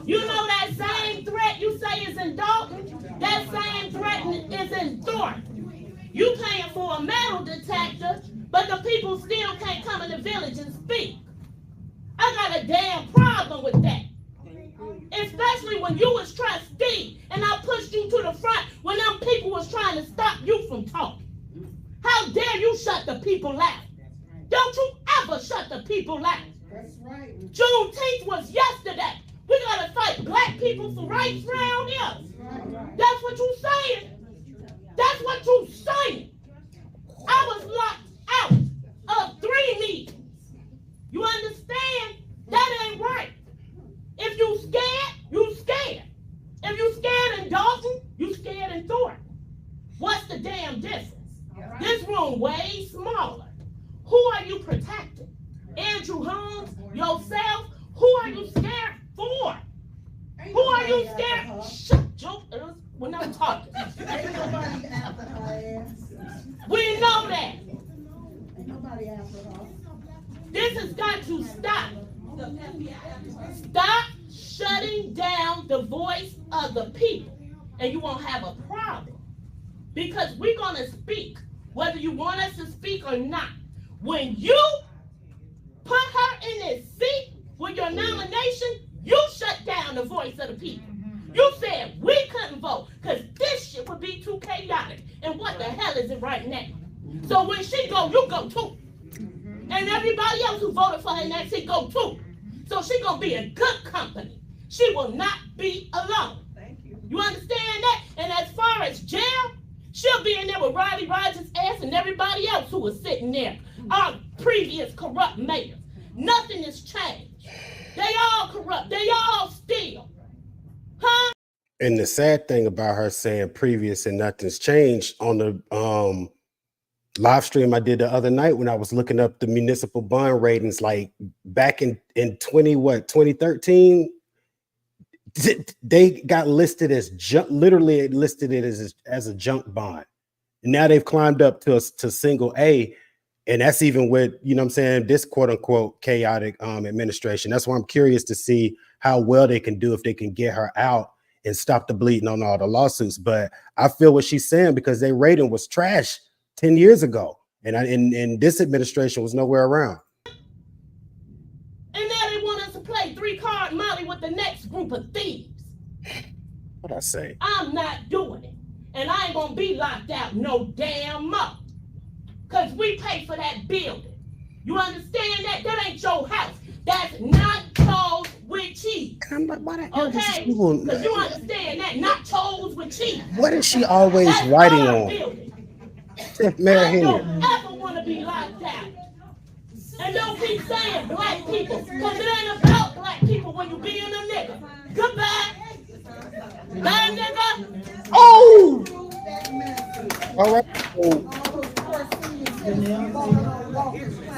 You know that same threat you say is in Dalton? That same threat is in Thornton. You paying for a metal detector, but the people still can't come in the village and speak. I got a damn problem with that. Especially when you was trustee and I pushed you to the front when them people was trying to stop you from talking. How dare you shut the people out? Don't you ever shut the people out. That's right. Juneteenth was yesterday. We gotta fight black people for rights around here. That's what you saying. That's what you saying. I was locked out of 3 meetings. You understand? That ain't right. If you scared, you scared. If you scared in Dalton, you scared in Thornton. What's the damn difference? This room way smaller. Who are you protecting? Andrew Holmes, yourself. Who are you scared for? Who are you scared? Shut your ass when I'm talking. We know that. This has got to stop. Stop shutting down the voice of the people, and you won't have a problem. Because we're going to speak, whether you want us to speak or not. When you put her in this seat with your nomination, you shut down the voice of the people. You said we couldn't vote because this shit would be too chaotic. And what the hell is it right now? So when she go, you go too. And everybody else who voted for her in that seat go too. So she gonna be in good company. She will not be alone. Thank you. You understand that? And as far as jail, she'll be in there with Riley Rogers' ass and everybody else who was sitting there. Our previous corrupt mayors. Nothing has changed. They all corrupt. They all steal. Huh? And the sad thing about her saying previous and nothing's changed, on the live stream I did the other night when I was looking up the municipal bond ratings, like back in 2013, they got listed as junk, literally listed it as a junk bond. And now they've climbed up to single A. And that's even with, you know what I'm saying, this quote unquote chaotic administration. That's why I'm curious to see how well they can do if they can get her out and stop the bleeding on all the lawsuits. But I feel what she's saying, because their rating was trash 10 years ago. And this administration was nowhere around. And now they want us to play 3-card Molly with the next group of thieves. What'd I say? I'm not doing it. And I ain't gonna be locked out no damn more. Because we pay for that building. You understand that? That ain't your house. That's nachos with cheese. I'm like, why the hell does okay? people... Because you understand that? Nachos with cheese. What is she always That's writing our on? building. Mayor I don't Henyard. ever want to be locked out. And don't keep saying black people. Because it ain't about black people when you being a nigga. Goodbye. Bye, nigga. Oh! All right.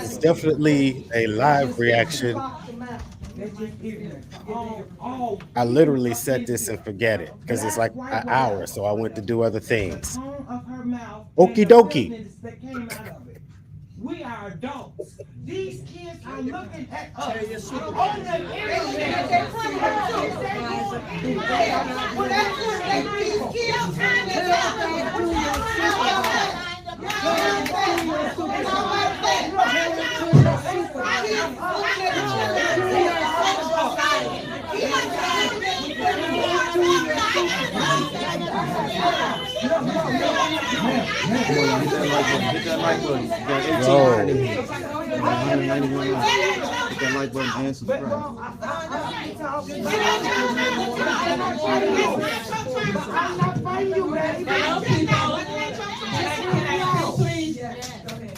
It's definitely a live reaction. I literally set this and forget it because it's like an hour, so I went to do other things. Okie dokie. We are adults. These kids are looking at us on the internet. Well, that's what these kids trying to Hit that like button. You got 18 in here. 191. Hit that like button and subscribe.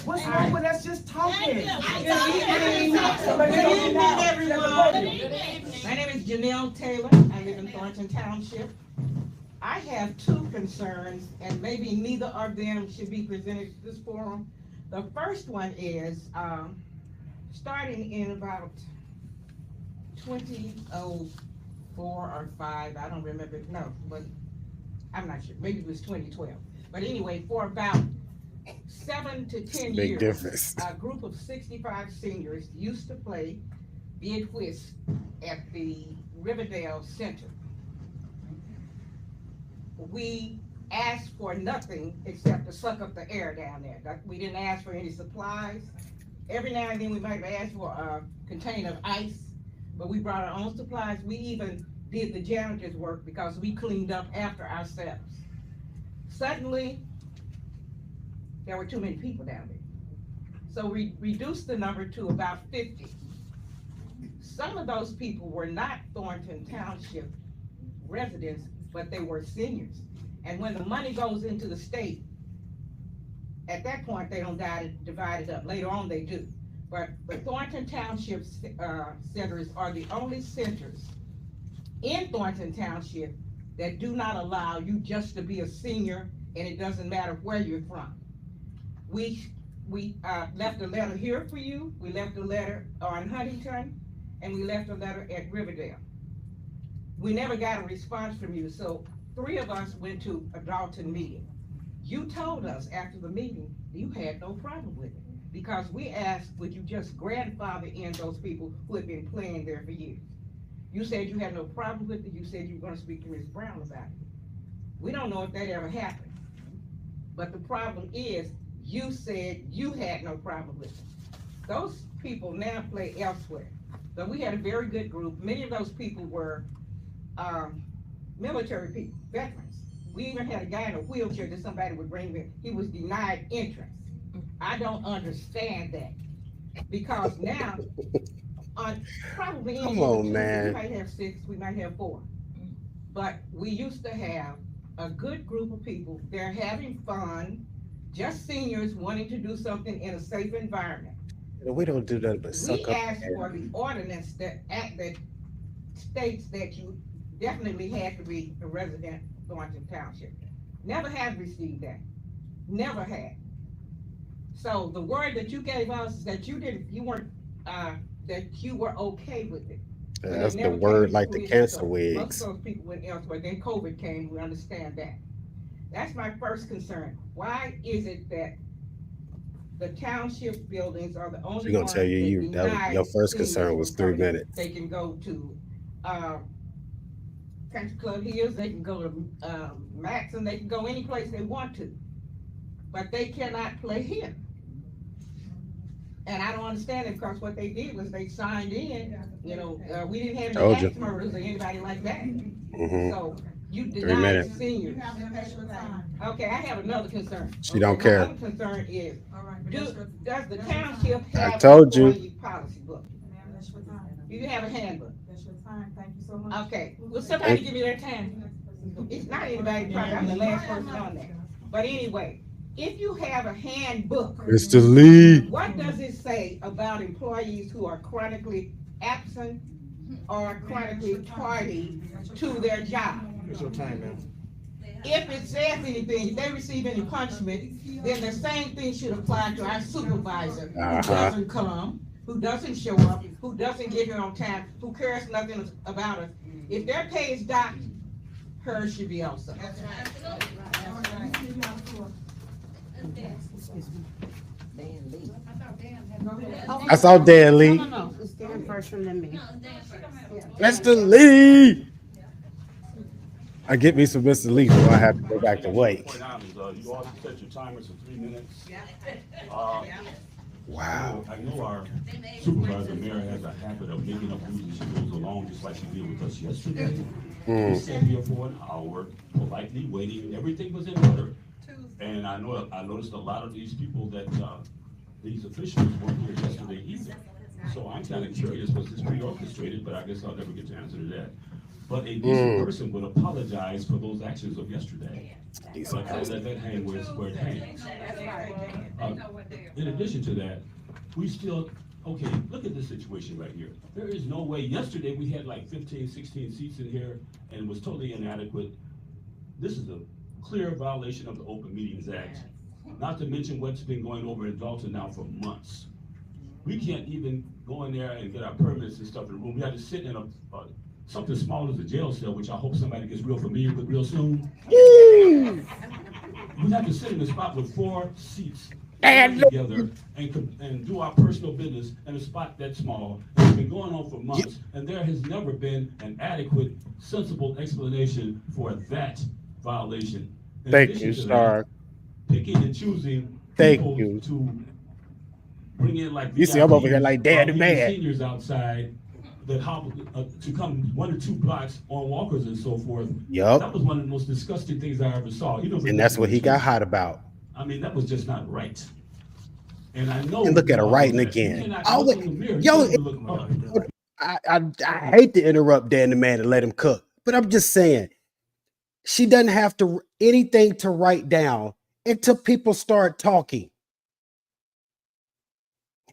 What's wrong with us just talking? Good evening, everyone. My name is Janelle Taylor. I live in Thornton Township. I have two concerns, and maybe neither of them should be presented to this forum. The first one is starting in about 2004 or 5, I don't remember, no, but I'm not sure, maybe it was 2012. But anyway, for about 7 to 10 Big years, difference. a group of 65 seniors used to play bid whist at the Riverdale Center. We asked for nothing except to suck up the air down there. We didn't ask for any supplies. Every now and then we might ask for a container of ice, but we brought our own supplies. We even did the janitor's work because we cleaned up after ourselves. Suddenly, there were too many people down there. So we reduced the number to about 50. Some of those people were not Thornton Township residents, but they were seniors. And when the money goes into the state, at that point, they don't divide it up. Later on, they do. But the Thornton Township centers are the only centers in Thornton Township that do not allow you just to be a senior, and it doesn't matter where you're from. We We left a letter here for you, we left a letter on Huntington, and we left a letter at Riverdale. We never got a response from you, so 3 of us went to a Dalton meeting. You told us after the meeting you had no problem with it, because we asked, would you just grandfather in those people who had been playing there for years? You said you had no problem with it, you said you were gonna speak to Ms. Brown about it. We don't know if that ever happened. But the problem is, you said you had no problem with it. Those people now play elsewhere. So we had a very good group. Many of those people were military people, veterans. We even had a guy in a wheelchair that somebody would bring in. He was denied entrance. I don't understand that. Because now, on probably Come on, man. We might have 6, we might have 4. But we used to have a good group of people. They're having fun, just seniors wanting to do something in a safe environment. We don't do that, but suck We up. asked for the ordinance that states that you definitely had to be a resident of Thornton Township. Never have received that. Never had. So the word that you gave us is that you weren't, that you were okay with it. That's the word, like the cancer wigs. Most of those people went elsewhere. Then COVID came. We understand that. That's my first concern. Why is it that the township buildings are the only She's gonna tell you, your first concern was 3 minutes. They can go to Country Club Hills. They can go to Max, and they can go any place they want to, but they cannot play here. And I don't understand it, because what they did was they signed in, we didn't have any axe murders or anybody like that. So you denied seniors. Okay, I have another concern. She don't care. My other concern is, does the township have I told you. a policy book? Do you have a handbook? That's your time. Thank you so much. Okay, will somebody give me their time? It's not anybody's problem, I'm the last person on that. But anyway, if you have a handbook, Mr. Lee, what does it say about employees who are chronically absent or chronically tardy to their job? It's your time, man. If it says anything, if they receive any punishment, then the same thing should apply to our supervisor who doesn't come, who doesn't show up, who doesn't get here on time, who cares nothing about us. If their pay is docked, hers should be also. I saw Dan Lee. No, it's Dan first from then me. Mr. Lee. I get me some Mr. Lee, so I have to go back to work. You all set your timers for 3 minutes. Wow. I know our supervisor, Mayor, has a habit of making up rules as she goes along, just like she did with us yesterday. We sat here for an hour, politely waiting, everything was in order. And I noticed a lot of these people that, these officials weren't here yesterday either. So I'm kind of curious, was this pre-orchestrated? But I guess I'll never get to answer to that. But a decent person would apologize for those actions of yesterday. So I let that hang where it hangs. In addition to that, we still, okay, look at this situation right here. There is no way, yesterday we had like 15, 16 seats in here and it was totally inadequate. This is a clear violation of the Open Meetings Act, not to mention what's been going over in Dalton now for months. We can't even go in there and get our permits and stuff in the room. We had to sit in something small as a jail cell, which I hope somebody gets real familiar with real soon. We have to sit in a spot with 4 seats together and do our personal business in a spot that small. It's been going on for months, and there has never been an adequate, sensible explanation for that violation. Thank you, Star. Picking and choosing Thank you to bring in like you see, I'm over here like Daddy Man. Seniors outside that hop to come 1 or 2 blocks on walkers and so forth. Yup. That was one of the most disgusting things I ever saw. And that's what he got hot about. I mean, that was just not right. And I know. And look at her writing again. I hate to interrupt Dan the Man and let him cook, but I'm just saying, she doesn't have to anything to write down until people start talking.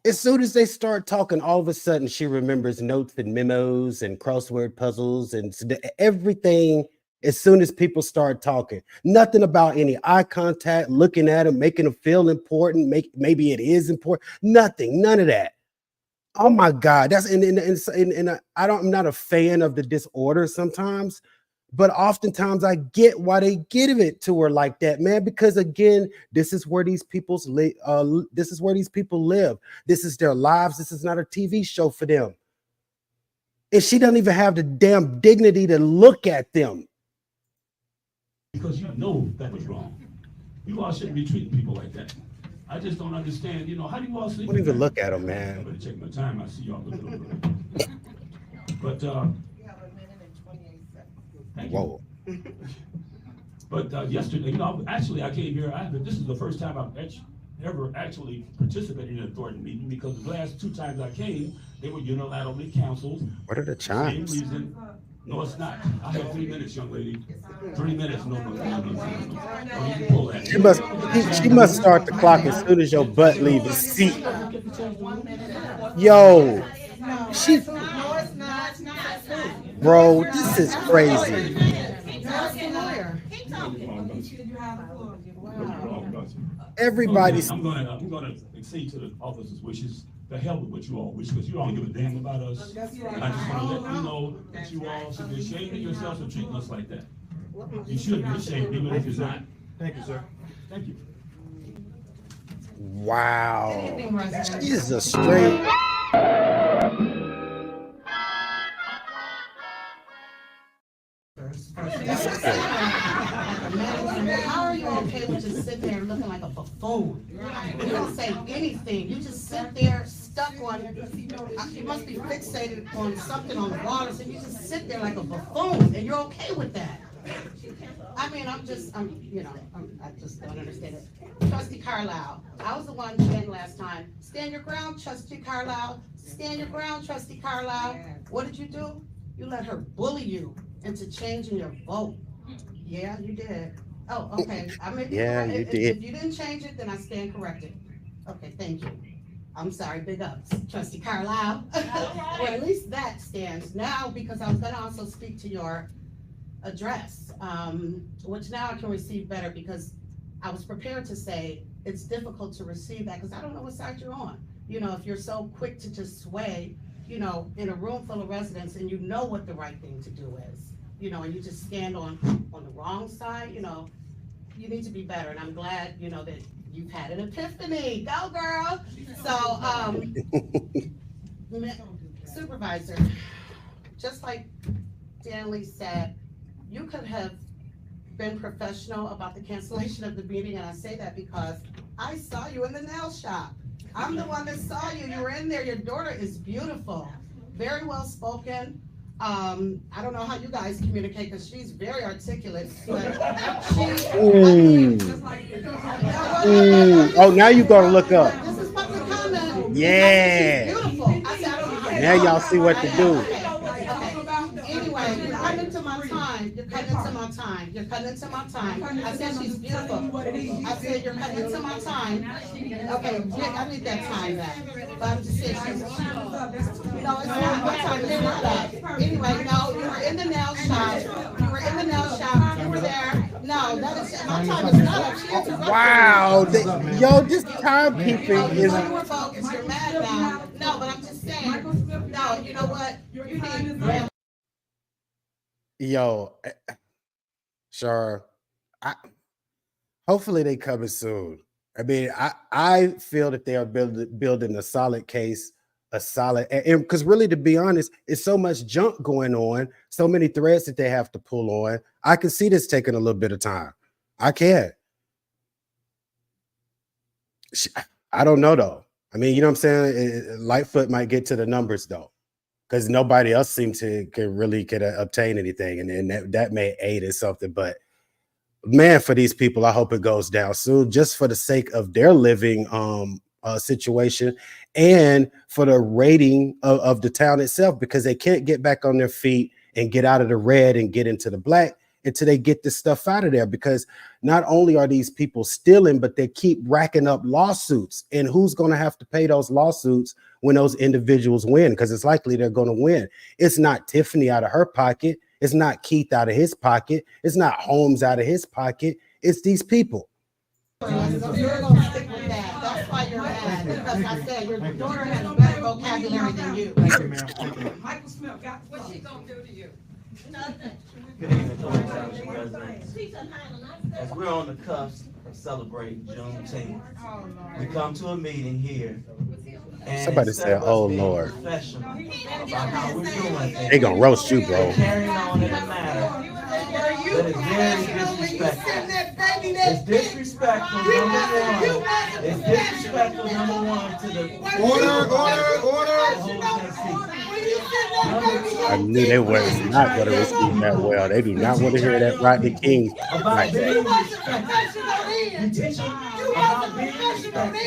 As soon as they start talking, all of a sudden she remembers notes and memos and crossword puzzles and everything as soon as people start talking. Nothing about any eye contact, looking at them, making them feel important. Maybe it is important. Nothing, none of that. Oh my God, that's I'm not a fan of the disorder sometimes, but oftentimes I get why they give it to her like that, man. Because again, this is where these people live. This is where these people live. This is their lives. This is not a TV show for them. And she doesn't even have the damn dignity to look at them. Because you know that was wrong. You all shouldn't be treating people like that. I just don't understand, how do you all sleep? Don't even look at them, man. I'm gonna check my time. I see y'all looking over there. But thank you. Whoa. But yesterday, actually I came here. This is the first time I've ever actually participated in a Thornton meeting, because the last 2 times I came, they were unilaterally canceled. What are the chimes? Same reason. No, it's not. I have 3 minutes, young lady. 3 minutes. No. Oh, you can pull that. She must start the clock as soon as your butt leaves the seat. Yo, bro, this is crazy. Everybody's. I'm gonna accede to the officer's wishes. The hell with what you all wish, because you all give a damn about us. That's right. I just want to let you know that you all should be ashamed of yourselves for treating us like that. You should be ashamed, even if you're not. Thank you, sir. Thank you. Wow. She's a straight. How are you okay with just sitting there looking like a buffoon? You don't say anything. You just sit there stuck on. You must be fixated on something on the wall, so you just sit there like a buffoon, and you're okay with that. I mean, I just don't understand it. Trustee Carlisle, I was the one saying last time, stand your ground, Trustee Carlisle. Stand your ground, Trustee Carlisle. What did you do? You let her bully you into changing your vote. Yeah, you did. Oh, okay. Yeah, you did. If you didn't change it, then I stand corrected. Okay, thank you. I'm sorry, big ups, Trustee Carlisle. Well, at least that stands now, because I was going to also speak to your address, which now I can receive better, because I was prepared to say it's difficult to receive that because I don't know what side you're on. If you're so quick to just sway, in a room full of residents, and you know what the right thing to do is, and you just stand on the wrong side, you need to be better. And I'm glad, that you've had an epiphany. Go, girl. So, Supervisor, just like Stanley said, you could have been professional about the cancellation of the meeting, and I say that because I saw you in the nail shop. I'm the one that saw you. You were in there. Your daughter is beautiful, very well spoken. I don't know how you guys communicate, because she's very articulate. But Oh, now you're gonna look up. This is public comment. Yeah. She's beautiful. I said, I don't know. Now y'all see what to do. Anyway, you're cutting into my time. You're cutting into my time. You're cutting into my time. I said she's beautiful. I said you're cutting into my time. Okay, I need that time back. But I'm just saying she's. No, it's not. My time is not up. Anyway, no, you were in the nail shop. You were in the nail shop. You were there. No, that is my time is not up. She interrupted me. Wow, yo, this timekeeping is. You were focused. You're mad now. No, but I'm just saying. No, you know what? You need. Yo, sure. Hopefully they coming soon. I mean, I feel that they are building a solid case, and because really, to be honest, it's so much junk going on, so many threads that they have to pull on. I can see this taking a little bit of time. I can. I don't know though. I mean, you know what I'm saying? Lightfoot might get to the numbers though, because nobody else seems to could obtain anything, and that may aid in something. But man, for these people, I hope it goes down soon, just for the sake of their living situation and for the rating of the town itself, because they can't get back on their feet and get out of the red and get into the black until they get this stuff out of there. Because not only are these people stealing, but they keep racking up lawsuits. And who's going to have to pay those lawsuits when those individuals win? Because it's likely they're going to win. It's not Tiffany out of her pocket. It's not Keith out of his pocket. It's not Holmes out of his pocket. It's these people. You're going to stick with that. That's why you're mad. Because I said your daughter has a better vocabulary than you. Thank you, ma'am. Thank you. Michael Smith got what she gonna do to you? Good evening, Thornton Township residents. As we're on the cusp of celebrating Juneteenth, we come to a meeting here. And Somebody said, "Oh Lord." About how we're doing They gonna roast you, bro. carrying on in a manner that is very disrespectful. It's disrespectful, number one. It's disrespectful, number one, to the Order. I knew they was not going to receive that well. They do not want to hear that Rodney King. About being respectful. You teach them about being respectful.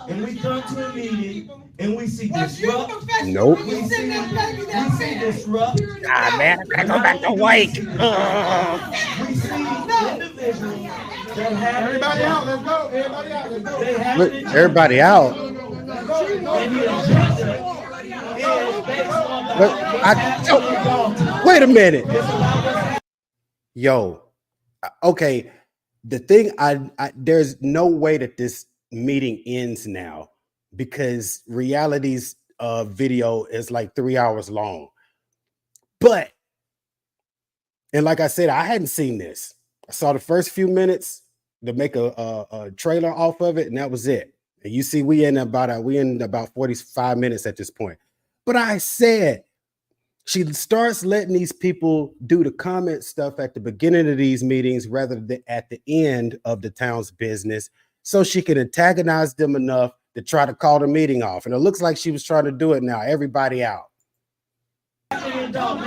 And we come to a meeting and we see disrupt. Nope. We see disrupt. Ah, man, I gotta go back to white. We see individuals that have Everybody out. Let's go. Everybody out. Let's go. They have Look, an everybody out. And the agenda is based on the Wait a minute. Yo, okay. The thing, I there's no way that this meeting ends now because reality's video is like 3 hours long. But, and like I said, I hadn't seen this. I saw the first few minutes to make a trailer off of it, and that was it. And you see, we in about 45 minutes at this point. But I said, she starts letting these people do the comment stuff at the beginning of these meetings rather than at the end of the town's business, so she can antagonize them enough to try to call the meeting off. And it looks like she was trying to do it now. Everybody out. You guys need to leave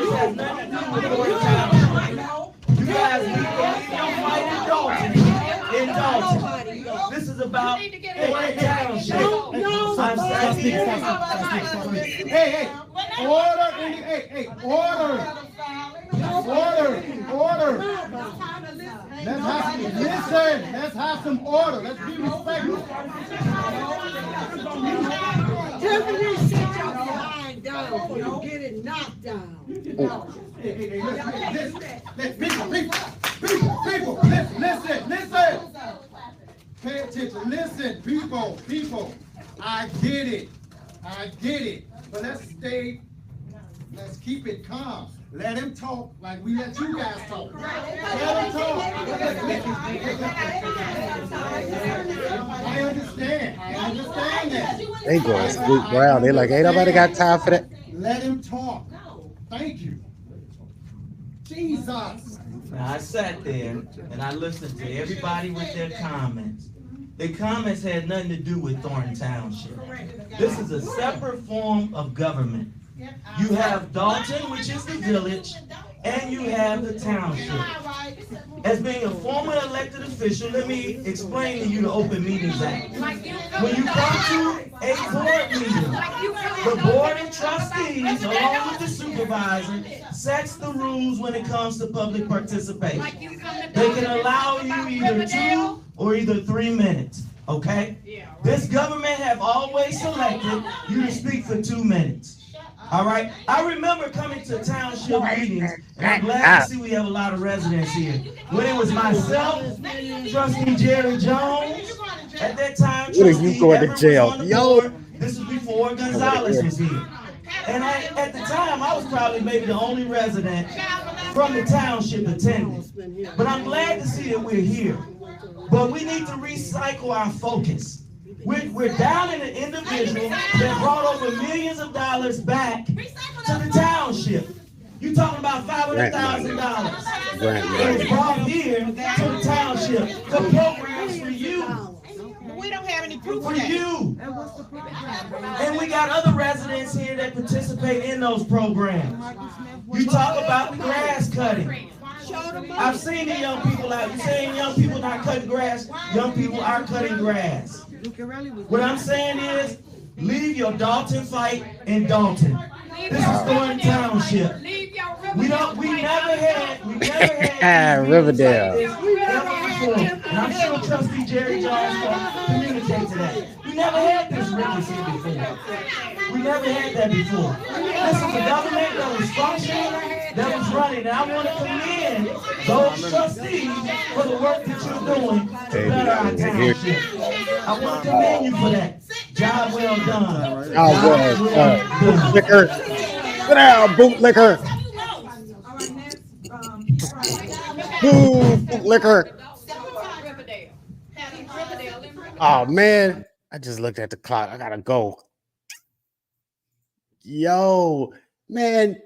your fight in Dalton. This is about Thornton Township. Hey, order. Hey, order. Let's have some order. Let's be respectful. Tiffany, sit your behind down. You get it knocked down. People, listen. Pay attention. Listen, people. I get it. But let's keep it calm. Let him talk like we let you guys talk. Let him talk. I understand that. They going Squeak Brown. They like, ain't nobody got time for that. Let him talk. Thank you. Jesus. Now, I sat there and I listened to everybody with their comments. The comments had nothing to do with Thornton Township. This is a separate form of government. You have Dalton, which is the village, and you have the township. As being a former elected official, let me explain to you the Open Meetings Act. When you come to a board meeting, the board of trustees, along with the supervisor, sets the rules when it comes to public participation. They can allow you either 2 or either 3 minutes, okay? This government have always selected you to speak for 2 minutes. All right. I remember coming to township meetings, and I'm glad to see we have a lot of residents here. When it was myself, Trustee Jerry Jones, at that time, What are you going to jail? Yo, this was before Gonzalez was here. And at the time, I was probably maybe the only resident from the township attending. But I'm glad to see that we're here. But we need to recycle our focus. We're down in an individual that brought over millions of dollars back to the township. You talking about $500,000. It was brought here to the township. The programs for you. We don't have any proof for you. And we got other residents here that participate in those programs. You talk about the grass cutting. I've seen the young people out. You saying young people not cutting grass? Young people are cutting grass. What I'm saying is, leave your Dalton fight in Dalton. This is Thornton Township. We never had Riverdale. And I'm sure Trustee Jerry Jones will communicate to that. We never had this ruckus here before. We never had that before. This is a government that was functioning, that was running. And I want to commend those trustees for the work that you're doing to better our township. I want to commend you for that. Job well done. Bootlicker. Sit down, bootlicker. Bootlicker. Oh man, I just looked at the clock. I gotta go. Yo, man.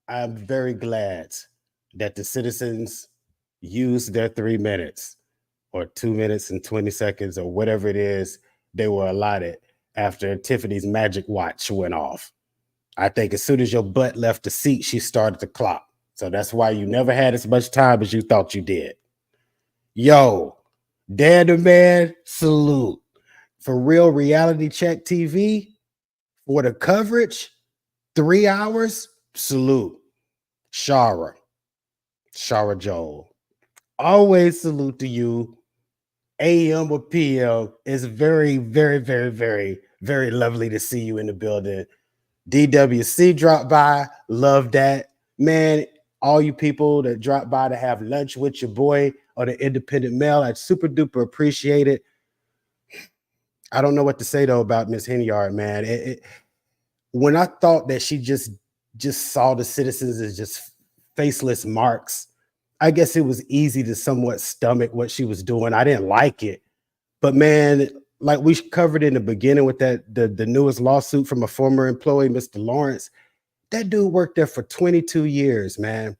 I'm very glad that the citizens used their 3 minutes or 2 minutes and 20 seconds or whatever it is they were allotted after Tiffany's magic watch went off. I think as soon as your butt left the seat, she started the clock. So that's why you never had as much time as you thought you did. Yo, Dan the Man, salute. For real reality check TV, for the coverage, 3 hours, salute. Shara Joel, always salute to you. AM or PM, it's very, very, very, very, very lovely to see you in the building. DWC dropped by, love that. Man, all you people that dropped by to have lunch with your boy or the independent mail, I super duper appreciate it. I don't know what to say though about Miss Henyard, man. When I thought that she just saw the citizens as just faceless marks, I guess it was easy to somewhat stomach what she was doing. I didn't like it, but man, like we covered in the beginning with that the newest lawsuit from a former employee, Mr. Lawrence, that dude worked there for 22 years, man.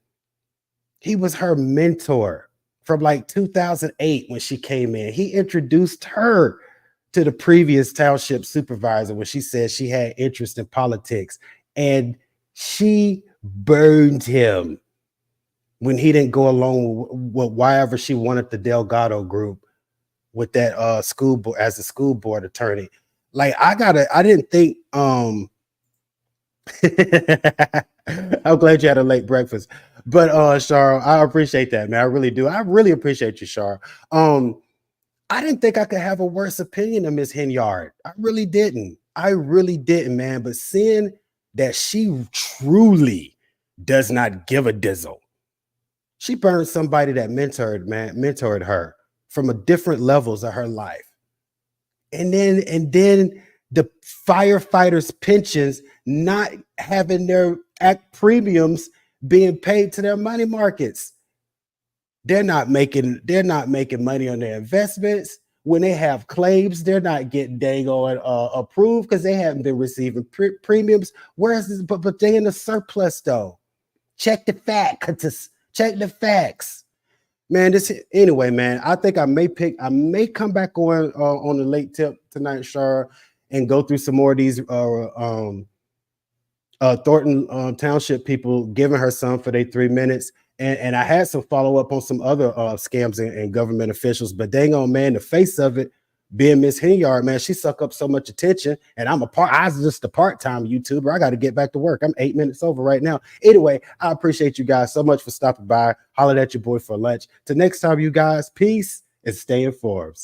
He was her mentor from like 2008 when she came in. He introduced her to the previous township supervisor when she said she had interest in politics, and she burned him when he didn't go along with whatever she wanted the Delgado group with that school board as a school board attorney. Like I didn't think I'm glad you had a late breakfast. But Char, I appreciate that, man. I really do. I really appreciate you, Char. I didn't think I could have a worse opinion of Miss Henyard. I really didn't, man. But seeing that she truly does not give a dizzle. She burned somebody that mentored her from a different levels of her life. And then the firefighters' pensions not having their premiums being paid to their money markets. They're not making money on their investments. When they have claims, they're not getting approved because they haven't been receiving premiums. Whereas this, but they're in a surplus though. Check the facts. Check the facts. Man, anyway, man. I think I may come back on the late tip tonight, Shara, and go through some more of these Thornton Township people giving her some for their 3 minutes. And I had some follow up on some other scams and government officials, but dang on, man, the face of it being Miss Henyard, man, she suck up so much attention. And I was just a part-time YouTuber. I got to get back to work. I'm 8 minutes over right now. Anyway, I appreciate you guys so much for stopping by. Hollered at your boy for lunch. Till next time, you guys, peace and stay informed.